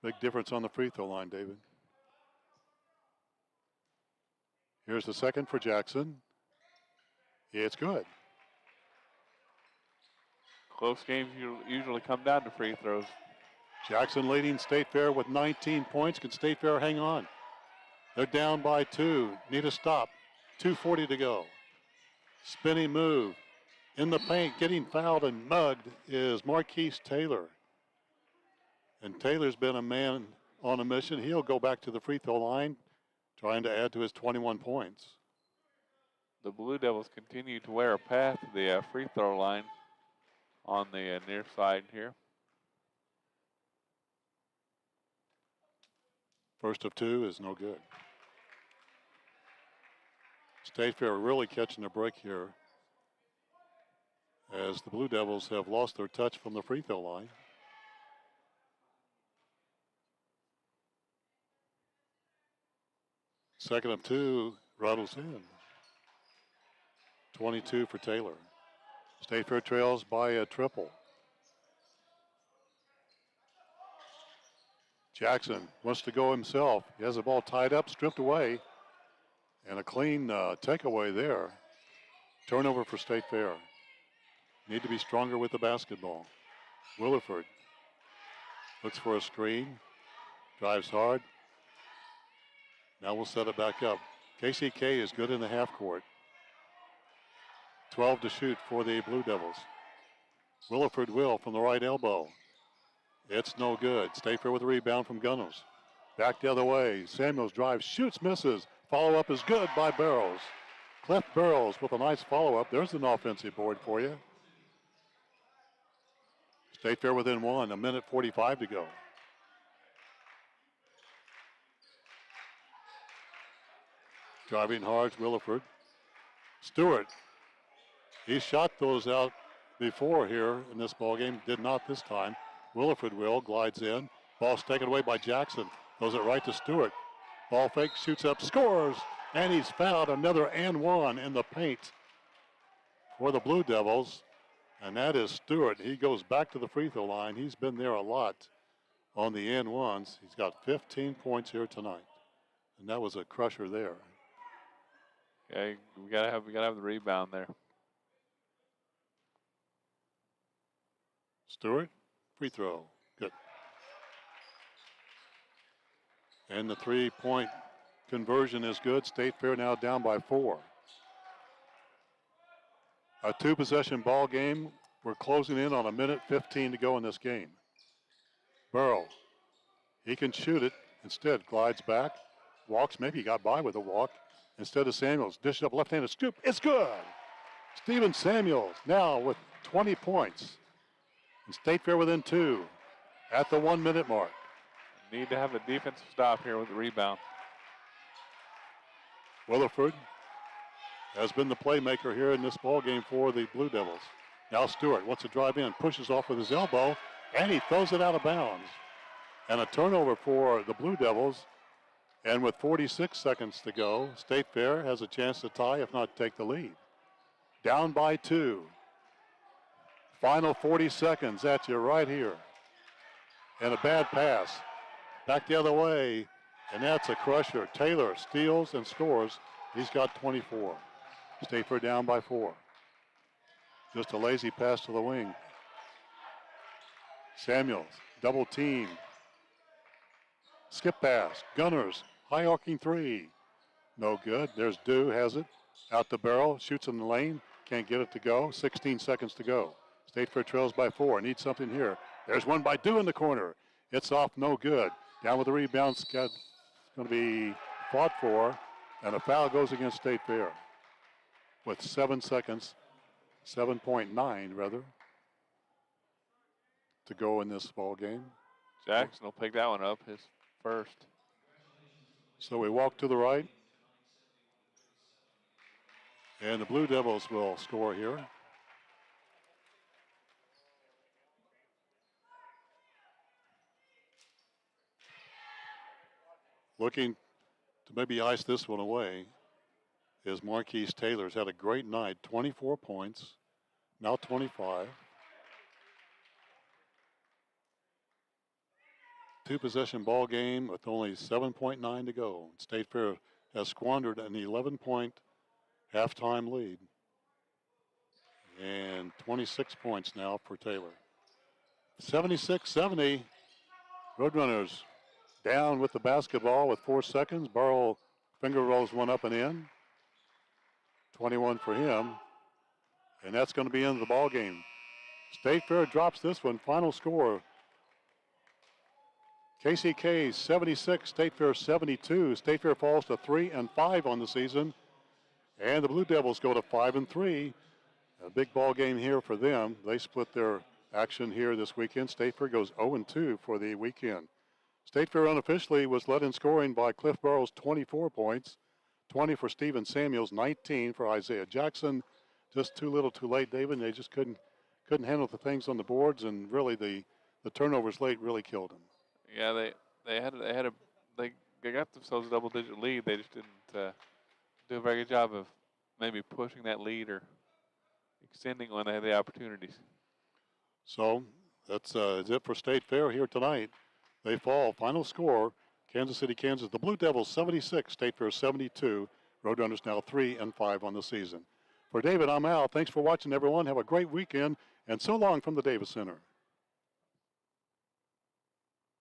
Big difference on the free throw line, David. Here's the second for Jackson. It's good. Close games usually come down to free throws. Jackson leading State Fair with 19 points. Can State Fair hang on? They're down by 2. Need a stop. 2:40 to go. Spinning move. In the paint, getting fouled and mugged is Marquise Taylor. And Taylor's been a man on a mission. He'll go back to the free throw line, trying to add to his 21 points. The Blue Devils continue to wear a path to the free throw line on the near side here. First of 2 is no good. State Fair really catching a break here as the Blue Devils have lost their touch from the free throw line. Second of 2 rattles in. 22 for Taylor. State Fair trails by a triple. Jackson wants to go himself. He has the ball tied up, stripped away, and a clean takeaway there. Turnover for State Fair. Need to be stronger with the basketball. Williford looks for a screen, drives hard. Now we'll set it back up. KCK is good in the half court. 12 to shoot for the Blue Devils. Williford will from the right elbow. It's no good. State Fair with a rebound from Gunnels. Back the other way. Samuels drives, shoots, misses. Follow-up is good by Barrows. Cliff Barrows with a nice follow-up. There's an offensive board for you. State Fair within 1, a minute 45 to go. Driving hard, Williford. Stewart. He shot those out before here in this ball game. Did not this time. Williford will, glides in. Ball's taken away by Jackson. Throws it right to Stewart. Ball fake, shoots up, scores. And he's fouled. Another and one in the paint for the Blue Devils. And that is Stewart. He goes back to the free throw line. He's been there a lot on the and ones. He's got 15 points here tonight. And that was a crusher there. Okay, we gotta have the rebound there. Stewart, free throw, good. And the 3-point conversion is good. State Fair now down by 4. A 2-possession ball game. We're closing in on a minute 15 to go in this game. Burrow, he can shoot it. Instead, glides back, walks. Maybe he got by with a walk. Instead of Samuels, dish it up, left-handed scoop. It's good. Steven Samuels now with 20 points. And State Fair within 2 at the 1-minute mark. Need to have a defensive stop here with the rebound. Williford has been the playmaker here in this ball game for the Blue Devils. Now Stewart wants to drive in, pushes off with his elbow, and he throws it out of bounds. And a turnover for the Blue Devils. And with 46 seconds to go, State Fair has a chance to tie, if not take the lead. Down by 2. Final 40 seconds at you right here. And a bad pass. Back the other way, and that's a crusher. Taylor steals and scores. He's got 24. State Fair down by 4. Just a lazy pass to the wing. Samuels, double team. Skip pass. Gunners, high arcing 3. No good. There's Dew, has it. Out the barrel, shoots in the lane. Can't get it to go. 16 seconds to go. State Fair trails by 4. Needs something here. There's one by Dew in the corner. It's off, no good. Down with the rebound. It's going to be fought for, and a foul goes against State Fair with 7 seconds, 7.9 rather, to go in this ball game. Jackson will pick that one up, his first. So we walk to the right. And the Blue Devils will score here. Looking to maybe ice this one away is Marquise Taylor's had a great night, 24 points, now 25. 2-possession ball game with only 7.9 to go. State Fair has squandered an 11-point halftime lead. And 26 points now for Taylor. 76-70. Roadrunners down with the basketball with 4 seconds. Burrow finger rolls one up and in. 21 for him. And that's going to be into the ball game. State Fair drops this one. Final score. KCK 76, State Fair 72. State Fair falls to 3-5 on the season. And the Blue Devils go to 5-3. A big ball game here for them. They split their action here this weekend. State Fair goes 0-2 for the weekend. State Fair unofficially was led in scoring by Cliff Burrows, 24 points, 20 for Stephen Samuels, 19 for Isaiah Jackson. Just too little too late, David. They just couldn't handle the things on the boards, and really the turnovers late really killed them. Yeah, they got themselves a double-digit lead. They just didn't do a very good job of maybe pushing that lead or extending when they had the opportunities. So that's it for State Fair here tonight. They fall. Final score, Kansas City, Kansas. The Blue Devils 76, State Fair 72. Roadrunners now 3-5 on the season. For David, I'm Al. Thanks for watching, everyone. Have a great weekend, and so long from the Davis Center.